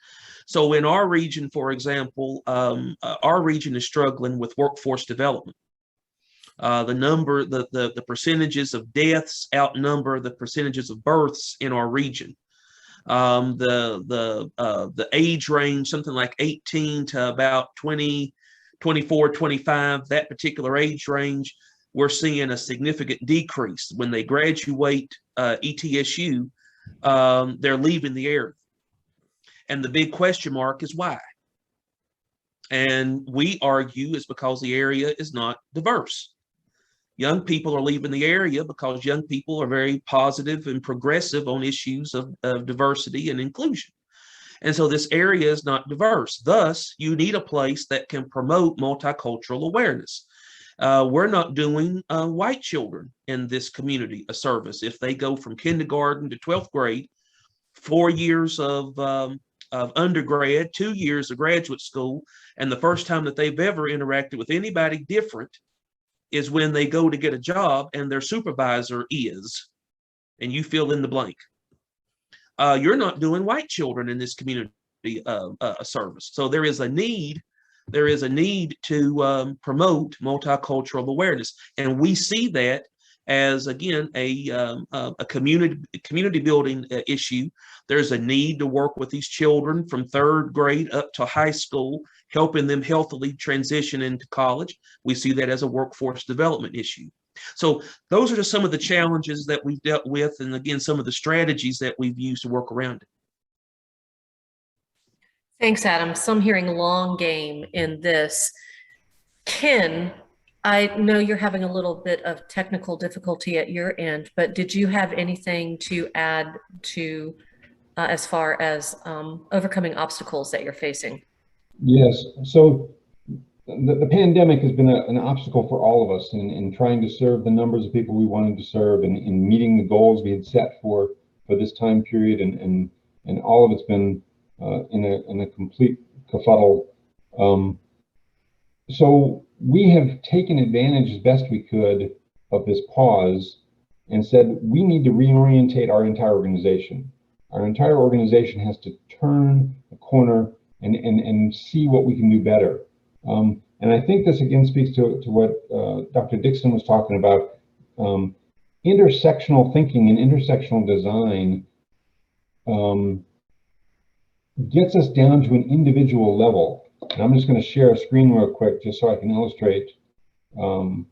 So in our region, for example, our region is struggling with workforce development. The percentages of deaths outnumber the percentages of births in our region. The age range, something like 18 to about 20, 24, 25, that particular age range, we're seeing a significant decrease. When they graduate ETSU, they're leaving the area. And the big question mark is why? And we argue it's because the area is not diverse. Young people are leaving the area because young people are very positive and progressive on issues of diversity and inclusion. And so this area is not diverse. Thus, you need a place that can promote multicultural awareness. We're not doing white children in this community a service. If they go from kindergarten to 12th grade, 4 years of undergrad, 2 years of graduate school, and the first time that they've ever interacted with anybody different is when they go to get a job and their supervisor is, and you fill in the blank. You're not doing white children in this community a service. So there is a need to promote multicultural awareness. And we see that as, again, a community building issue. There's a need to work with these children from 3rd grade up to high school, helping them healthily transition into college. We see that as a workforce development issue. So those are just some of the challenges that we've dealt with, and again, some of the strategies that we've used to work around it. Thanks, Adam. So I'm hearing long game in this. Ken, I know you're having a little bit of technical difficulty at your end, but did you have anything to add to as far as overcoming obstacles that you're facing? Yes. So the pandemic has been an obstacle for all of us in trying to serve the numbers of people we wanted to serve, and in meeting the goals we had set for this time period, and all of it's been in a complete kerfuddle. So we have taken advantage as best we could of this pause and said we need to reorientate our entire organization. Our entire organization has to turn a corner and see what we can do better. And I think this again speaks to what Dr. Dixon was talking about. Intersectional thinking and intersectional design gets us down to an individual level. And I'm just going to share a screen real quick just so I can illustrate. Nope,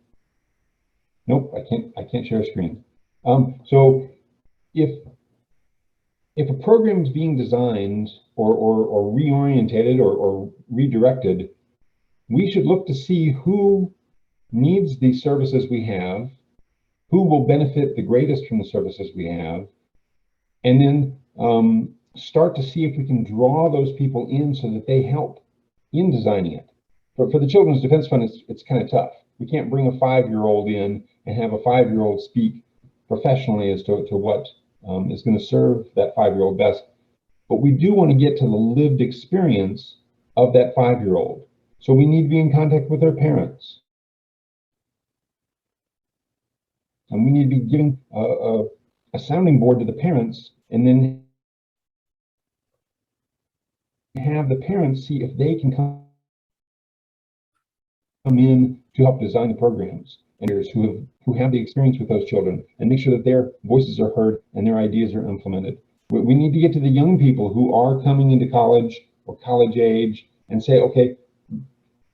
I can't share a screen. So if a program is being designed or reorientated or redirected, we should look to see who needs the services we have, who will benefit the greatest from the services we have, and then start to see if we can draw those people in so that they help in designing it. For the Children's Defense Fund, it's kind of tough. We can't bring a 5-year-old in and have a 5-year-old speak professionally as to what is going to serve that 5-year-old best. But we do want to get to the lived experience of that 5-year-old. So we need to be in contact with their parents. And we need to be giving a sounding board to the parents, and then have the parents see if they can come in to help design the programs, and who have the experience with those children, and make sure that their voices are heard and their ideas are implemented. We need to get to the young people who are coming into college or college age and say, okay,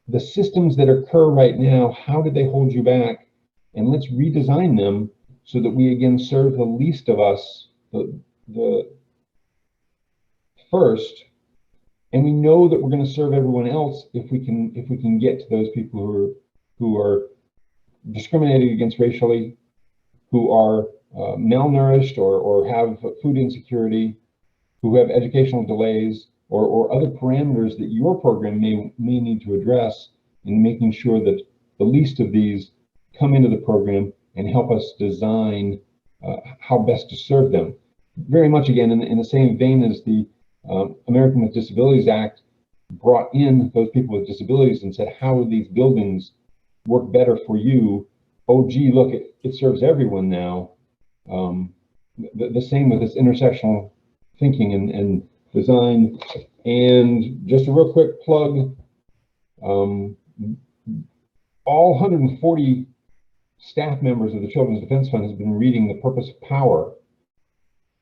the systems that occur right now, how did they hold you back? And let's redesign them so that we again serve the least of us the first, and we know that we're going to serve everyone else if we can get to those people who are discriminated against racially, who are malnourished or have food insecurity, who have educational delays, or other parameters that your program may need to address, in making sure that the least of these come into the program and help us design how best to serve them. Very much again in the same vein as the American with Disabilities Act brought in those people with disabilities and said, how do these buildings work better for you? Oh, gee, look, it serves everyone now. The same with this intersectional thinking and design. And just a real quick plug, all 140 staff members of the Children's Defense Fund has been reading The Purpose of Power.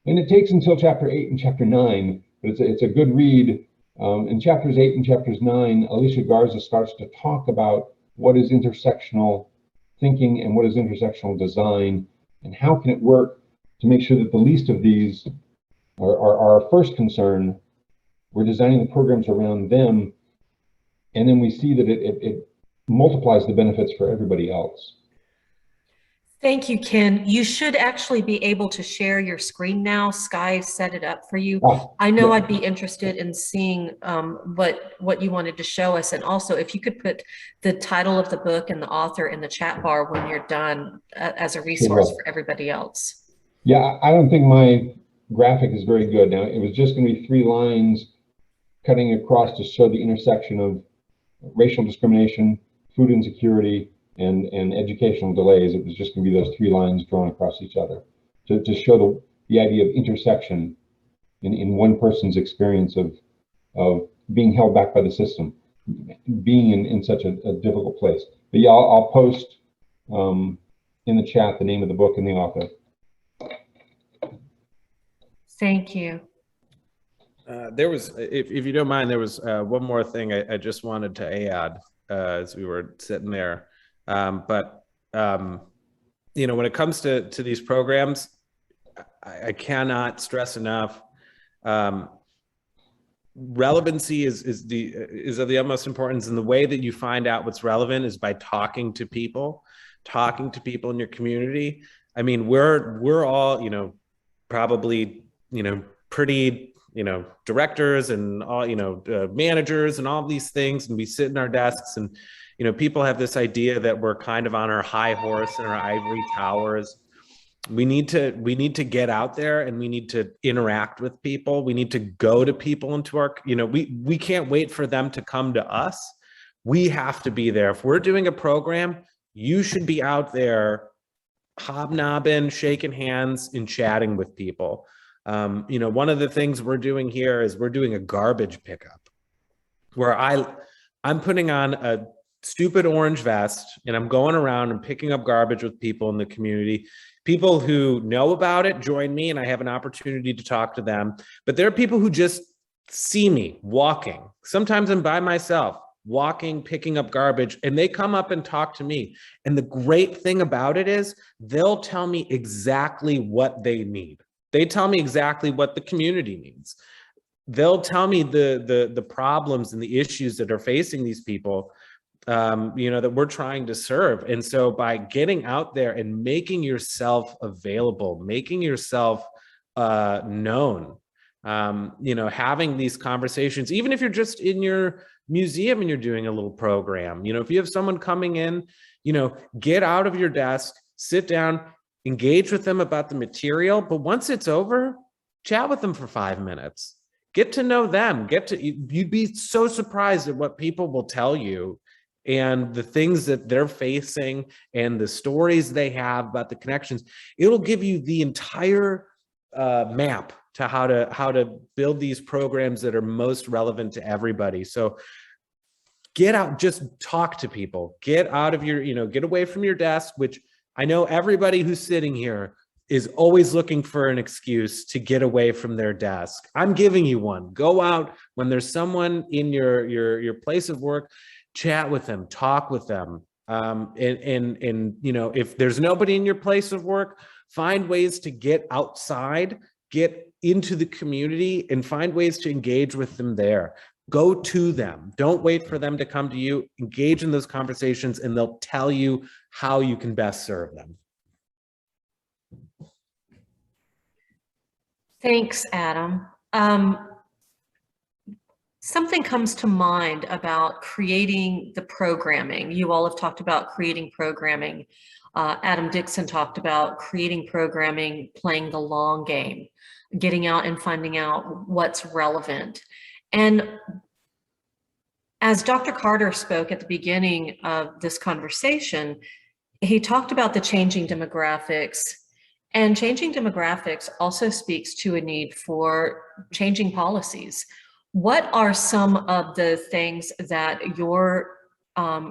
And it takes until chapter 8 and chapter 9, but it's a good read. In chapters 8 and chapters 9, Alicia Garza starts to talk about what is intersectional thinking and what is intersectional design, and how can it work to make sure that the least of these are our first concern. We're designing the programs around them, and then we see that it multiplies the benefits for everybody else. Thank you, Ken. You should actually be able to share your screen now. Sky set it up for you. I know I'd be interested in seeing what you wanted to show us. And also, if you could put the title of the book and the author in the chat bar when you're done as a resource for everybody else. Yeah, I don't think my graphic is very good. Now, it was just going to be 3 lines cutting across to show the intersection of racial discrimination, food insecurity, and educational delays. It was just going to be those 3 lines drawn across each other to show the idea of intersection in one person's experience of being held back by the system, being in such a difficult place. But yeah, I'll post in the chat the name of the book and the author. Thank you. There was, if you don't mind, there was one more thing I just wanted to add as we were sitting there. You know, when it comes to these programs, I cannot stress enough, relevancy is of the utmost importance. And the way that you find out what's relevant is by talking to people in your community. I mean, we're all, you know, probably, you know, pretty, you know, directors and all, you know, managers and all these things, and we sit in our desks, and you know, people have this idea that we're kind of on our high horse and our ivory towers. We need to get out there, and we need to interact with people. We need to go to people into our, you know, we can't wait for them to come to us. We have to be there. If we're doing a program, you should be out there hobnobbing, shaking hands, and chatting with people. You know, one of the things we're doing here is we're doing a garbage pickup, where I'm putting on a stupid orange vest and I'm going around and picking up garbage with people in the community, People who know about it join me and I have an opportunity to talk to them. But there are people who just see me walking. Sometimes I'm by myself, walking, picking up garbage, and they come up and talk to me. And the great thing about it is they'll tell me exactly what they need. They tell me exactly what the community needs. They'll tell me the problems and the issues that are facing these people, you know, that we're trying to serve. And so by getting out there and making yourself available, making yourself known, you know, having these conversations, even if you're just in your museum and you're doing a little program, you know, if you have someone coming in, you know, get out of your desk, sit down, engage with them about the material. But once it's over, chat with them for 5 minutes, get to know them, you'd be so surprised at what people will tell you and the things that they're facing and the stories they have about the connections. It'll give you the entire map to how to build these programs that are most relevant to everybody. So get out, just talk to people, get out of your, you know, get away from your desk, which I know everybody who's sitting here is always looking for an excuse to get away from their desk. I'm giving you one. Go out when there's someone in your place of work, chat with them, talk with them. And you know, if there's nobody in your place of work, find ways to get outside, get into the community and find ways to engage with them there. Go to them. Don't wait for them to come to you. Engage in those conversations and they'll tell you how you can best serve them. Thanks, Adam. Something comes to mind about creating the programming. You all have talked about creating programming. Adam Dixon talked about creating programming, playing the long game, getting out and finding out what's relevant. And as Dr. Carter spoke at the beginning of this conversation, he talked about the changing demographics. And changing demographics also speaks to a need for changing policies. What are some of the things that your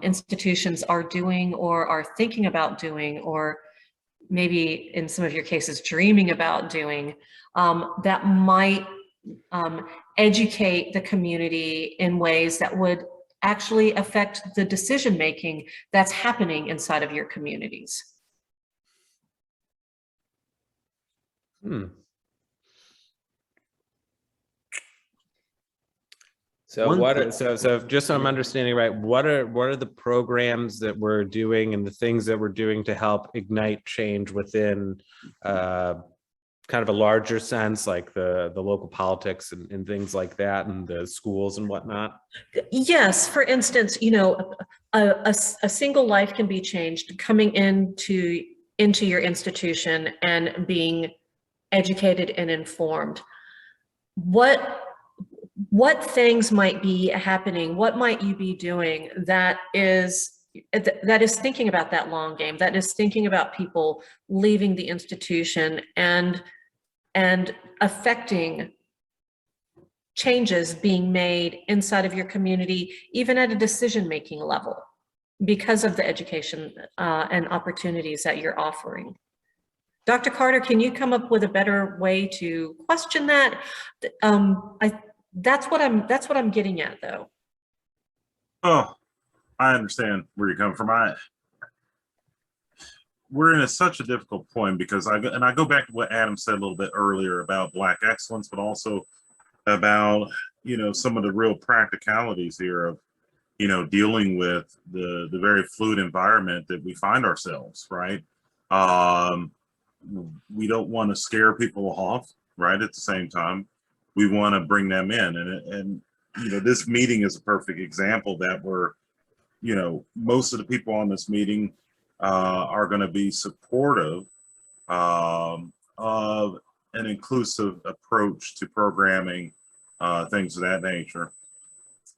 institutions are doing or are thinking about doing, or maybe in some of your cases dreaming about doing, that might educate the community in ways that would actually affect the decision-making that's happening inside of your communities? So so just so I'm understanding right, what are the programs that we're doing and the things that we're doing to help ignite change within kind of a larger sense, like the local politics and things like that, and the schools and whatnot? Yes, for instance, you know, a single life can be changed coming into your institution and being educated and informed. What things might be happening? What might you be doing that is thinking about that long game, that is thinking about people leaving the institution and affecting changes being made inside of your community, even at a decision-making level, because of the education and opportunities that you're offering? Dr. Carter, can you come up with a better way to question that? That's what I'm getting at, though. Oh, I understand where you're coming from. We're in such a difficult point because I go back to what Adam said a little bit earlier about Black excellence, but also about, you know, some of the real practicalities here of, you know, dealing with the very fluid environment that we find ourselves, right? We don't want to scare people off, right? At the same time, we want to bring them in, and you know, this meeting is a perfect example that we're, you know, most of the people on this meeting are going to be supportive of an inclusive approach to programming, things of that nature.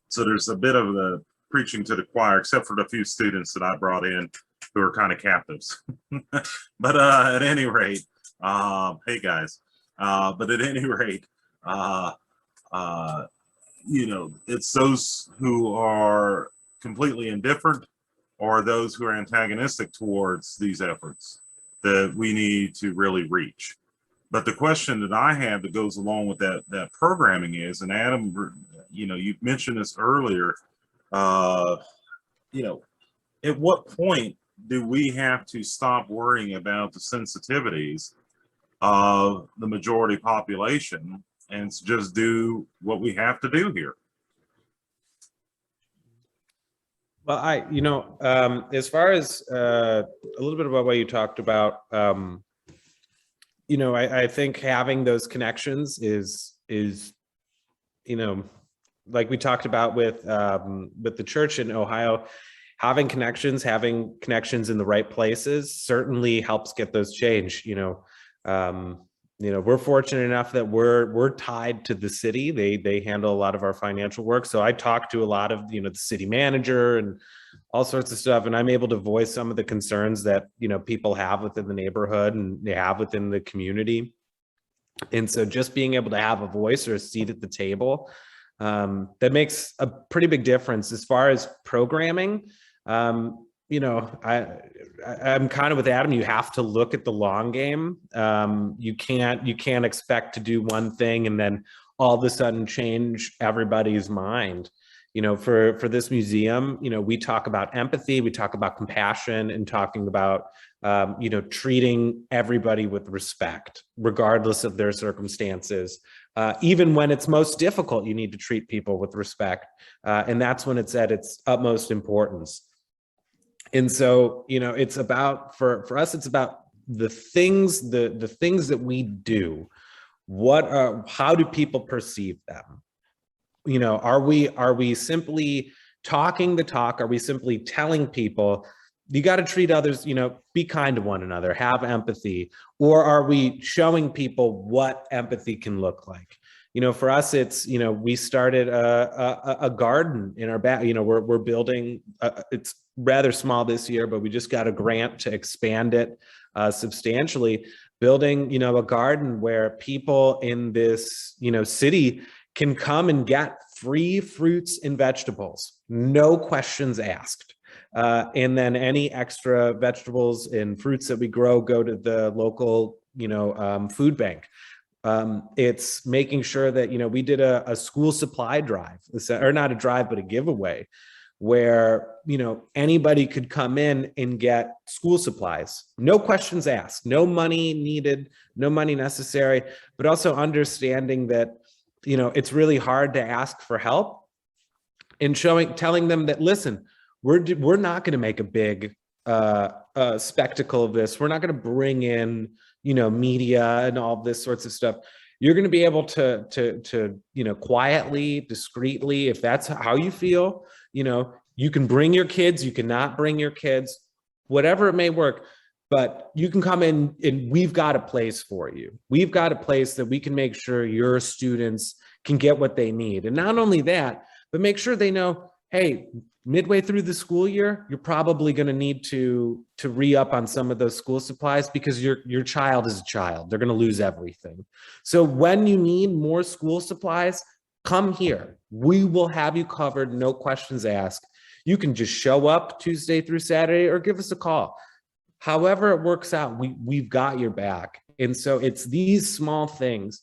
So there's a bit of the preaching to the choir, except for the few students that I brought in who are kind of captives. But at any rate, hey guys, but at any rate, you know, it's those who are completely indifferent or those who are antagonistic towards these efforts that we need to really reach. But the question that I have that goes along with that programming is, and Adam, you mentioned this earlier, at what point do we have to stop worrying about the sensitivities of the majority population and just do what we have to do here? Well, as far as a little bit about what you talked about, I think having those connections is, like we talked about with the church in Ohio, having connections in the right places certainly helps get those change. We're fortunate enough that we're tied to the city. They handle a lot of our financial work. So I talk to a lot of, the city manager and all sorts of stuff. And I'm able to voice some of the concerns that, people have within the neighborhood and they have within the community. And so just being able to have a voice or a seat at the table, that makes a pretty big difference. As far as programming, I'm kind of with Adam. You have to look at the long game. You can't expect to do one thing and then all of a sudden change everybody's mind. For this museum, we talk about empathy, we talk about compassion, and talking about treating everybody with respect, regardless of their circumstances. Even when it's most difficult, you need to treat people with respect, and that's when it's at its utmost importance. And so, it's about, for us, it's about the things that we do. How do people perceive them? Are we simply talking the talk? Are we simply telling people, you got to treat others, be kind to one another, have empathy? Or are we showing people what empathy can look like? For us, it's, we started a garden in our back. We're building, it's rather small this year, but we just got a grant to expand it substantially, building, a garden where people in this, city can come and get free fruits and vegetables, no questions asked. And then any extra vegetables and fruits that we grow go to the local, food bank. It's making sure that, we did a school supply drive, or not a drive, but a giveaway, where, anybody could come in and get school supplies, no questions asked, no money needed, no money necessary, but also understanding that, it's really hard to ask for help, and telling them that, listen, we're not going to make a big spectacle of this. We're not going to bring in, media and all this sorts of stuff. You're going to be able to quietly, discreetly, if that's how you feel, you can bring your kids, you cannot bring your kids, whatever it may work, but you can come in and we've got a place for you. We've got a place that we can make sure your students can get what they need. And not only that, but make sure they know, hey, midway through the school year, you're probably going to need to re-up on some of those school supplies, because your child is a child. They're going to lose everything. So when you need more school supplies, come here. We will have you covered, no questions asked. You can just show up Tuesday through Saturday or give us a call. However it works out, we've got your back. And so it's these small things.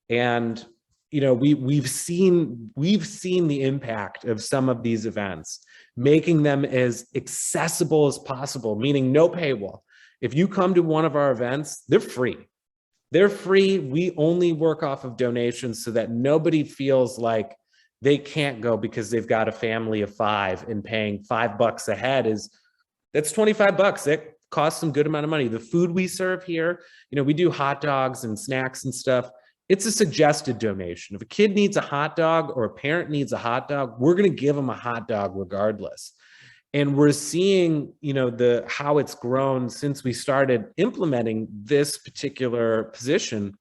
And we've seen the impact of some of these events, making them as accessible as possible, meaning no paywall. If you come to one of our events, they're free. They're free. We only work off of donations so that nobody feels like they can't go because they've got a family of 5, and paying $5 a head that's $25. It costs some good amount of money. The food we serve here, we do hot dogs and snacks and stuff. It's a suggested donation. If a kid needs a hot dog or a parent needs a hot dog, we're going to give them a hot dog regardless. And we're seeing, how it's grown since we started implementing this particular position,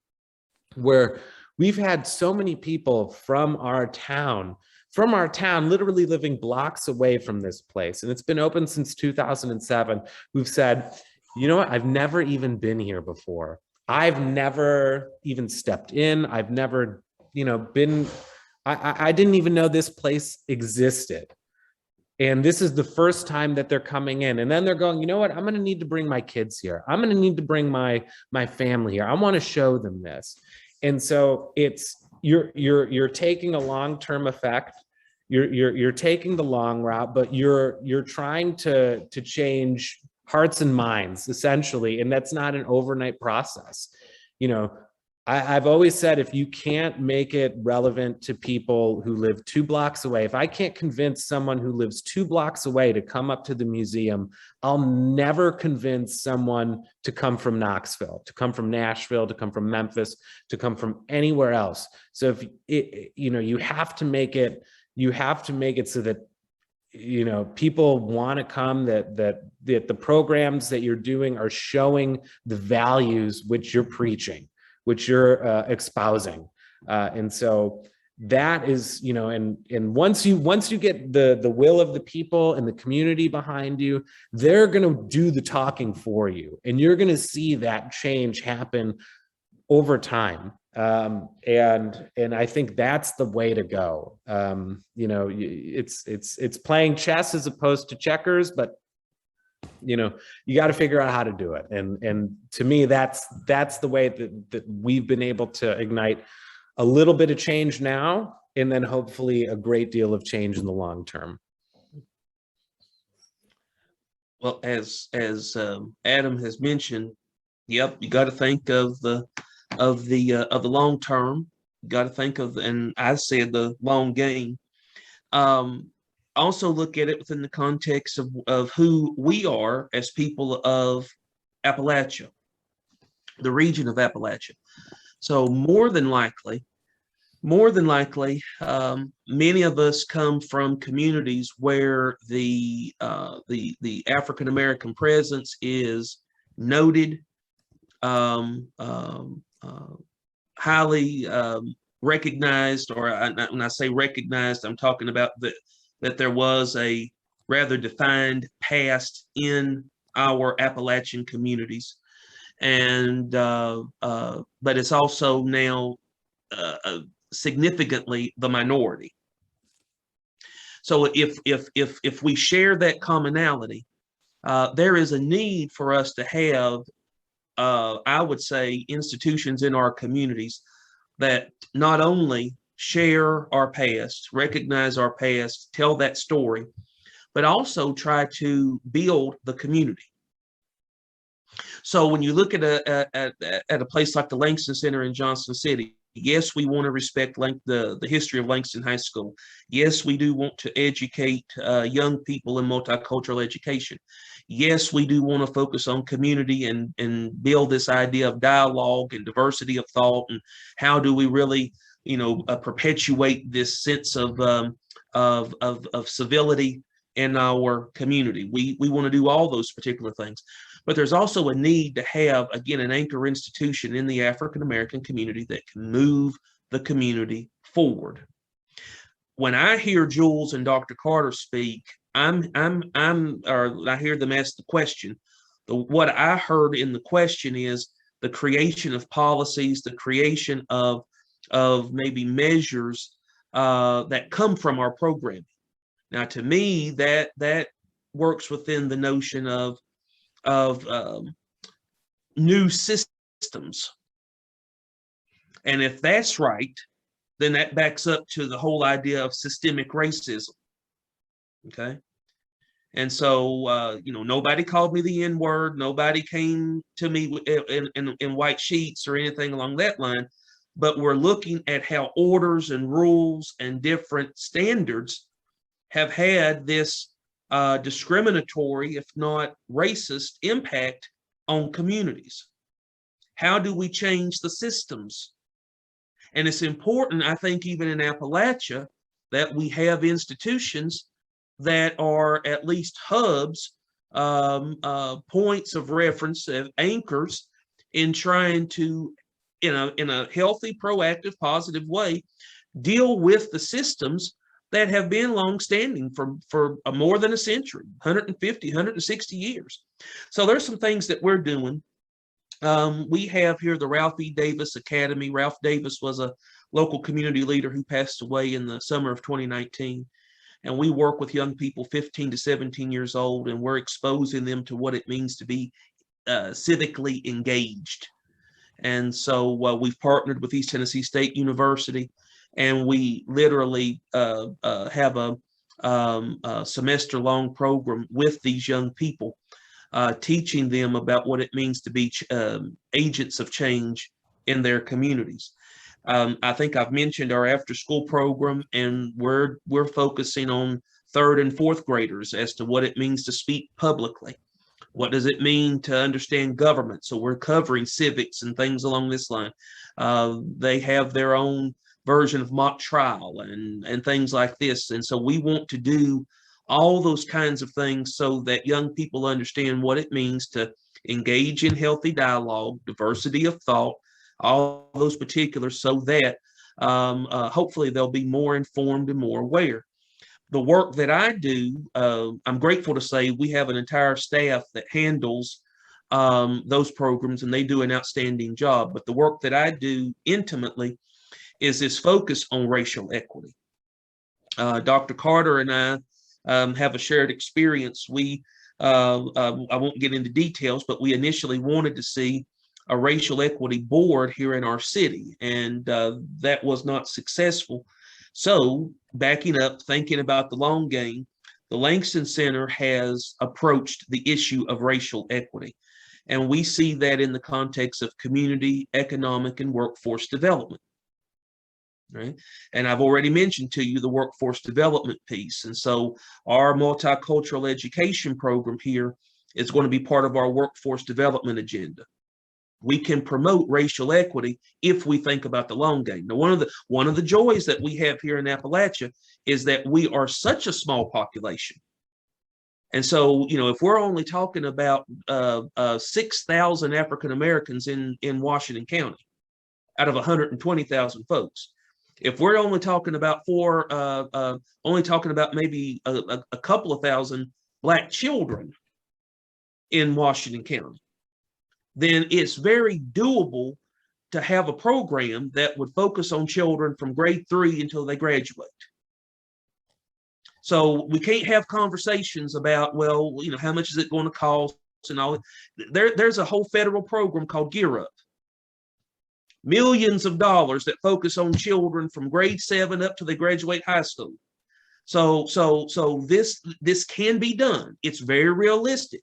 where we've had so many people from our town, literally living blocks away from this place. And it's been open since 2007. Who've said, you know what? I've never even been here before. I've never even stepped in. I've never, been, I didn't even know this place existed. And this is the first time that they're coming in. And then they're going, you know what? I'm going to need to bring my kids here. I'm going to need to bring my family here. I want to show them this. And so it's, you're taking a long-term effect. You're taking the long route, but you're trying to change hearts and minds essentially. And that's not an overnight process. You know, I've always said, if you can't make it relevant to people who live 2 blocks away, if I can't convince someone who lives 2 blocks away to come up to the museum, I'll never convince someone to come from Knoxville, to come from Nashville, to come from Memphis, to come from anywhere else. So if you know, you have to make it so that, you know, people want to come, that the programs that you're doing are showing the values which you're preaching, which you're espousing. And so that is, you know, and once you get the will of the people and the community behind you, they're going to do the talking for you. And you're going to see that change happen over time. And I think that's the way to go. You know, it's playing chess as opposed to checkers, but you know, you got to figure out how to do it. And to me, that's the way that we've been able to ignite a little bit of change now, and then hopefully a great deal of change in the long term. Well, as Adam has mentioned, yep, you got to think of the long term. You got to think of, and I said the long game. Also look at it within the context of who we are as people of Appalachia, the region of Appalachia. So more than likely, many of us come from communities where the African American presence is noted, highly recognized, or when I say recognized, I'm talking about that there was a rather defined past in our Appalachian communities, and but it's also now significantly the minority. So if we share that commonality, there is a need for us to have, I would say, institutions in our communities that not only share our past, recognize our past, tell that story, but also try to build the community. So when you look at a place like the Langston Center in Johnson City, yes, we want to respect the history of Langston High School. Yes, we do want to educate young people in multicultural education. Yes, we do want to focus on community and build this idea of dialogue and diversity of thought, and how do we really, you know, perpetuate this sense of civility in our community. We want to do all those particular things. But there's also a need to have, again, an anchor institution in the African American community that can move the community forward. When I hear Jules and Dr. Carter speak, I hear them ask the question. What I heard in the question is the creation of policies, the creation of maybe measures that come from our programming. Now, to me, that works within the notion of new systems. And if that's right, then that backs up to the whole idea of systemic racism. Okay. And so, you know, nobody called me the N-word. Nobody came to me in white sheets or anything along that line. But we're looking at how orders and rules and different standards have had this discriminatory, if not racist, impact on communities. How do we change the systems? And it's important, I think, even in Appalachia, that we have institutions that are at least hubs, points of reference, anchors in trying to, in a healthy, proactive, positive way, deal with the systems that have been longstanding for more than a century, 150, 160 years. So there's some things that we're doing. We have here the Ralph E. Davis Academy. Ralph Davis was a local community leader who passed away in the summer of 2019. And we work with young people 15 to 17 years old, and we're exposing them to what it means to be civically engaged. And so we've partnered with East Tennessee State University, and we literally have a semester-long program with these young people, teaching them about what it means to be agents of change in their communities. I think I've mentioned our after-school program, and we're focusing on 3rd and 4th graders as to what it means to speak publicly. What does it mean to understand government? So we're covering civics and things along this line. They have their own version of mock trial and things like this. And so we want to do all those kinds of things so that young people understand what it means to engage in healthy dialogue, diversity of thought, all those particulars, so that hopefully they'll be more informed and more aware. The work that I do, I'm grateful to say we have an entire staff that handles those programs, and they do an outstanding job. But the work that I do intimately is this focus on racial equity. Dr. Carter and I have a shared experience. I won't get into details, but we initially wanted to see a racial equity board here in our city, and that was not successful. So backing up, thinking about the long game, the Langston Center has approached the issue of racial equity. And we see that in the context of community, economic, and workforce development. Right? And I've already mentioned to you the workforce development piece. And so our multicultural education program here is going to be part of our workforce development agenda. We can promote racial equity if we think about the long game. Now, one of the joys that we have here in Appalachia is that we are such a small population. And so, if we're only talking about 6,000 African Americans in Washington County out of 120,000 folks, if we're only talking about maybe a couple of thousand Black children in Washington County, then it's very doable to have a program that would focus on children from grade 3 until they graduate. So we can't have conversations about, well, how much is it going to cost and all. There's a whole federal program called Gear Up. Millions of dollars that focus on children from grade 7 up to they graduate high school. So this can be done. It's very realistic.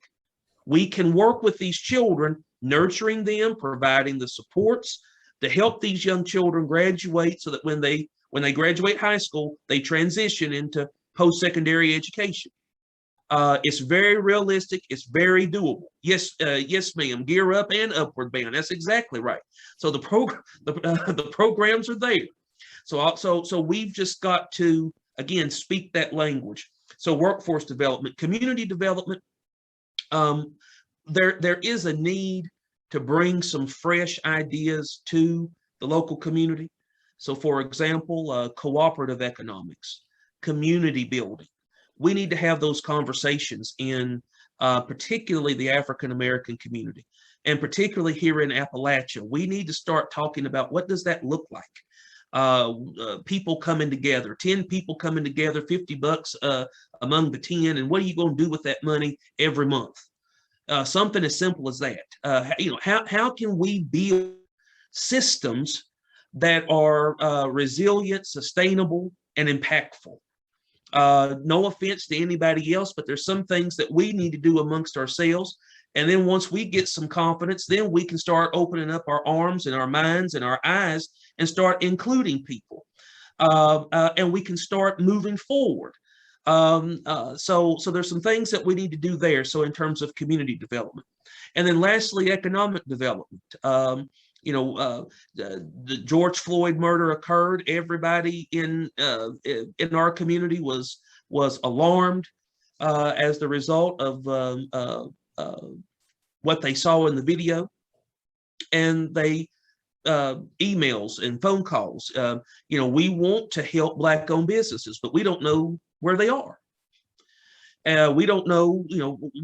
We can work with these children, nurturing them, providing the supports to help these young children graduate, so that when they graduate high school, they transition into post-secondary education. It's very realistic. It's very doable. Yes, ma'am. Gear Up and Upward Bound. That's exactly right. So the programs are there. So we've just got to, again, speak that language. So workforce development, community development. There is a need to bring some fresh ideas to the local community. So, for example, cooperative economics, community building. We need to have those conversations in particularly the African American community, and particularly here in Appalachia. We need to start talking about what does that look like? People coming together, 10 people coming together, $50 among the 10, and what are you going to do with that money every month? Something as simple as that. How can we build systems that are resilient, sustainable, and impactful? No offense to anybody else, but there's some things that we need to do amongst ourselves. And then once we get some confidence, then we can start opening up our arms and our minds and our eyes and start including people. And we can start moving forward. So there's some things that we need to do there. So in terms of community development, and then lastly, economic development. The George Floyd murder occurred. Everybody in our community was alarmed as the result of what they saw in the video, and they emails and phone calls. We want to help Black-owned businesses, but we don't know where they are. We don't know,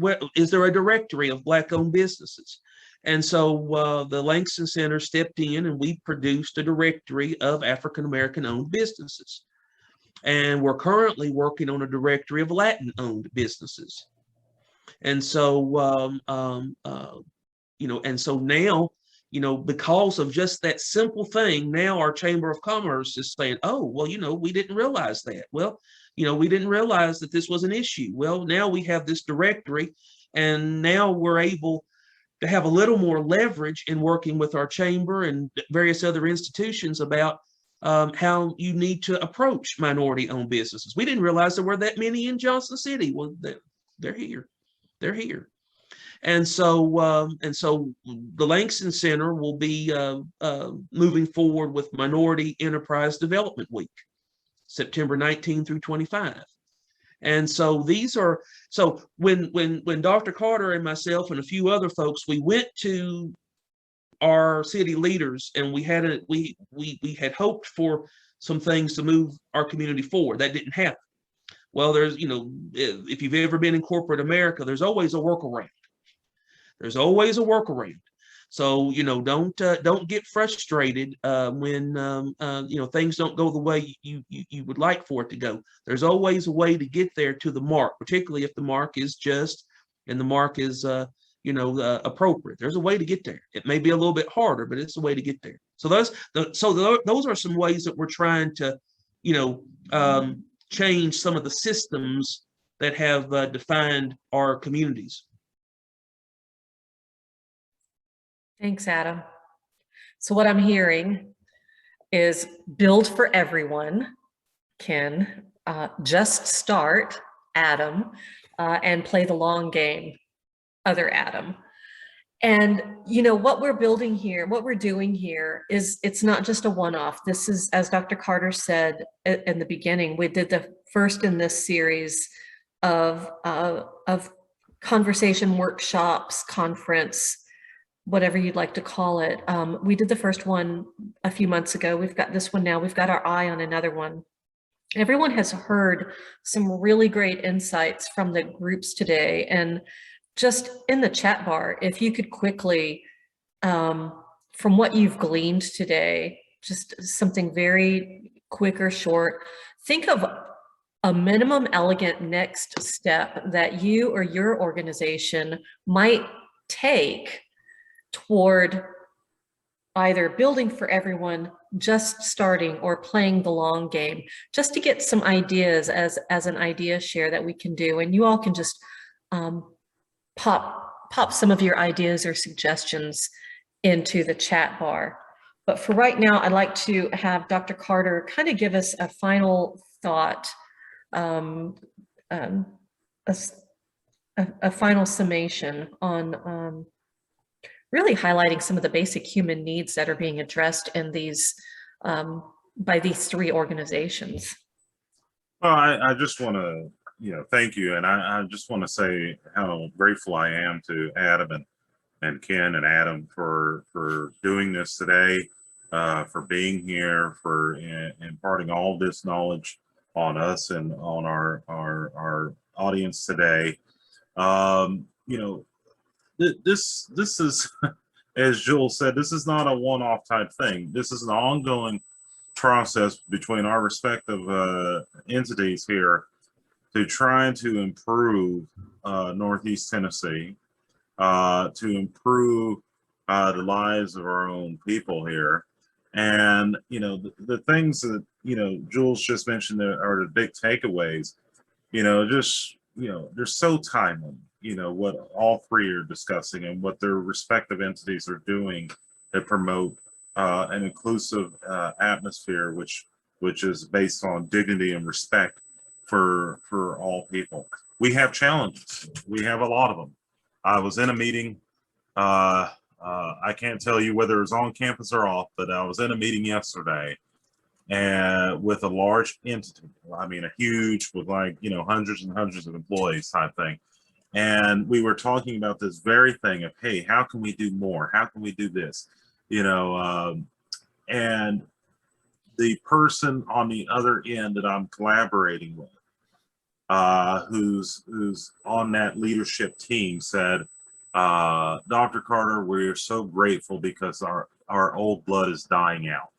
where is there a directory of Black-owned businesses? And so the Langston Center stepped in, and we produced a directory of African American owned businesses. And we're currently working on a directory of Latin-owned businesses. And so, and so now, because of just that simple thing, now our Chamber of Commerce is saying, oh, well, we didn't realize that. Well, we didn't realize that this was an issue. Well, now we have this directory, and now we're able to have a little more leverage in working with our chamber and various other institutions about how you need to approach minority-owned businesses. We didn't realize there were that many in Johnson City. Well, they're here. They're here. And so the Langston Center will be moving forward with Minority Enterprise Development Week, September 19 through 25. And so when Dr. Carter and myself and a few other folks, we went to our city leaders, and we had hoped for some things to move our community forward. That didn't happen. Well, there's, if you've ever been in corporate America, there's always a workaround. There's always a workaround. So, don't get frustrated when, things don't go the way you would like for it to go. There's always a way to get there to the mark, particularly if the mark is just and the mark is, appropriate. There's a way to get there. It may be a little bit harder, but it's a way to get there. So those are some ways that we're trying to, change some of the systems that have defined our communities. Thanks, Adam. So what I'm hearing is build for everyone can just start, Adam, and play the long game, other Adam. And what we're building here, what we're doing here is, it's not just a one-off. This is, as Dr. Carter said in the beginning, we did the first in this series of conversation workshops, conference, whatever you'd like to call it. We did the first one a few months ago. We've got this one now. We've got our eye on another one. Everyone has heard some really great insights from the groups today. And just in the chat bar, if you could quickly, from what you've gleaned today, just something very quick or short, think of a minimum elegant next step that you or your organization might take toward either building for everyone, just starting, or playing the long game, just to get some ideas as an idea share that we can do. And you all can just pop some of your ideas or suggestions into the chat bar. But for right now, I'd like to have Dr. Carter kind of give us a final thought, a final summation on really highlighting some of the basic human needs that are being addressed in these by these three organizations. Well, I just want to, thank you. And I just want to say how grateful I am to Adam and Ken and Adam for doing this today, for being here, for imparting all this knowledge on us and on our audience today. This is, as Jules said, this is not a one-off type thing. This is an ongoing process between our respective entities here to try to improve Northeast Tennessee, to improve the lives of our own people here. And, the things that, Jules just mentioned are the big takeaways, they're so timely, what all three are discussing and what their respective entities are doing to promote an inclusive atmosphere, which is based on dignity and respect for all people. We have challenges. We have a lot of them. I was in a meeting. I can't tell you whether it was on campus or off, but I was in a meeting yesterday and with a large entity. I mean, a huge, with hundreds and hundreds of employees type thing. And we were talking about this very thing of, hey, how can we do more? How can we do this? And the person on the other end that I'm collaborating with, who's on that leadership team, said, Dr. Carter, we're so grateful because our old blood is dying out.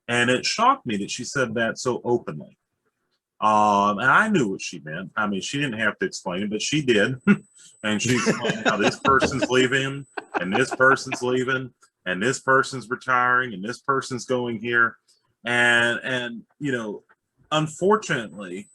And it shocked me that she said that so openly. And I knew what she meant. I mean, she didn't have to explain it, but she did. And she explained how this person's leaving, and this person's leaving, and this person's retiring, and this person's going here. And you know, unfortunately,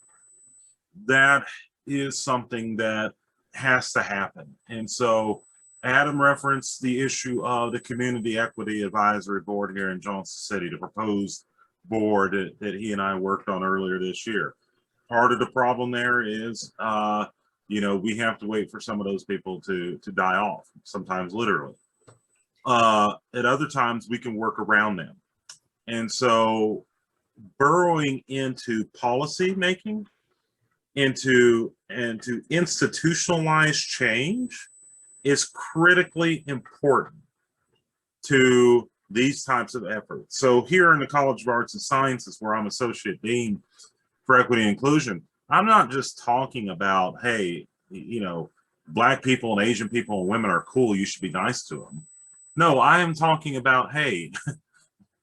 that is something that has to happen. And so Adam referenced the issue of the Community Equity Advisory Board here in Johnson City, the proposed board that he and I worked on earlier this year. Part of the problem there is, you know, we have to wait for some of those people to die off, sometimes literally. At other times, we can work around them. And so burrowing into policy making, into institutionalized change is critically important to these types of efforts. So here in the College of Arts and Sciences, where I'm Associate Dean for Equity and Inclusion, I'm not just talking about, hey, you know, Black people and Asian people and women are cool, you should be nice to them. No, I am talking about, hey,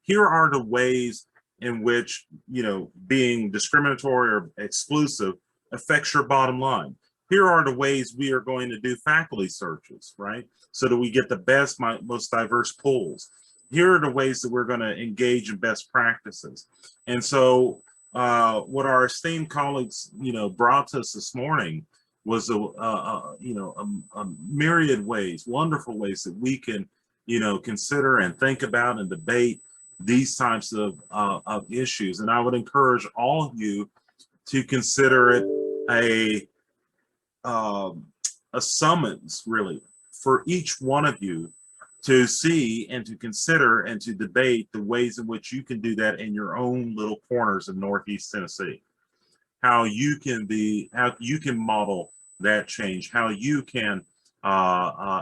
here are the ways in which, you know, being discriminatory or exclusive affects your bottom line. Here are the ways we are going to do faculty searches, right? So that we get the best, most diverse pools. Here are the ways that we're going to engage in best practices. And so what our esteemed colleagues, you know, brought to us this morning was a myriad ways, wonderful ways that we can, you know, consider and think about and debate these types of issues. And I would encourage all of you to consider it a summons, really, for each one of you to see and to consider and to debate the ways in which you can do that in your own little corners of Northeast Tennessee. How you can model that change, how you can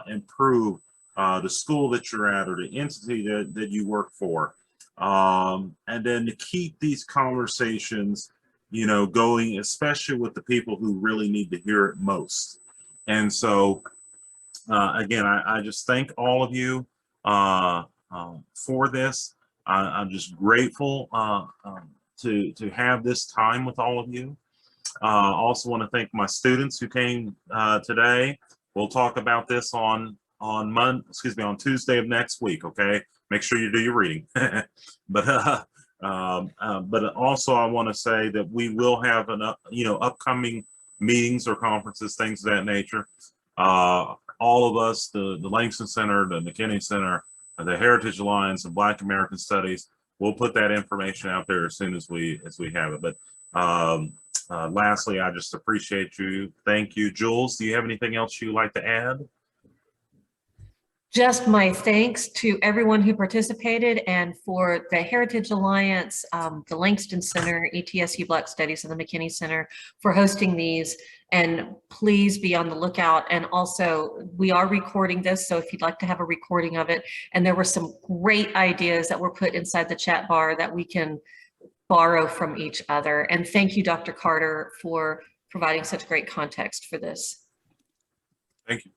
improve the school that you're at or the entity that you work for. And then to keep these conversations, you know, going, especially with the people who really need to hear it most. And so, again, I just thank all of you for this. I'm just grateful to have this time with all of you. Also want to thank my students who came today. We'll talk about this on Tuesday of next week. Okay, make sure you do your reading. But also I want to say that we will have upcoming meetings or conferences, things of that nature. All of us, the Langston Center, the McKinney Center, the Heritage Alliance, and Black American Studies, we'll put that information out there as soon as we have it. But lastly, I just appreciate you. Thank you. Jules, do you have anything else you'd like to add? Just my thanks to everyone who participated, and for the Heritage Alliance, the Langston Center, ETSU Black Studies, and the McKinney Center for hosting these. And please be on the lookout. And also, we are recording this, so if you'd like to have a recording of it, and there were some great ideas that were put inside the chat bar that we can borrow from each other. And thank you, Dr. Carter, for providing such great context for this. Thank you.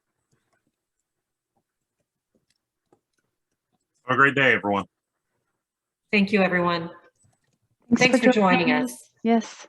Have a great day, everyone. Thank you, everyone. Thanks for joining us. Yes.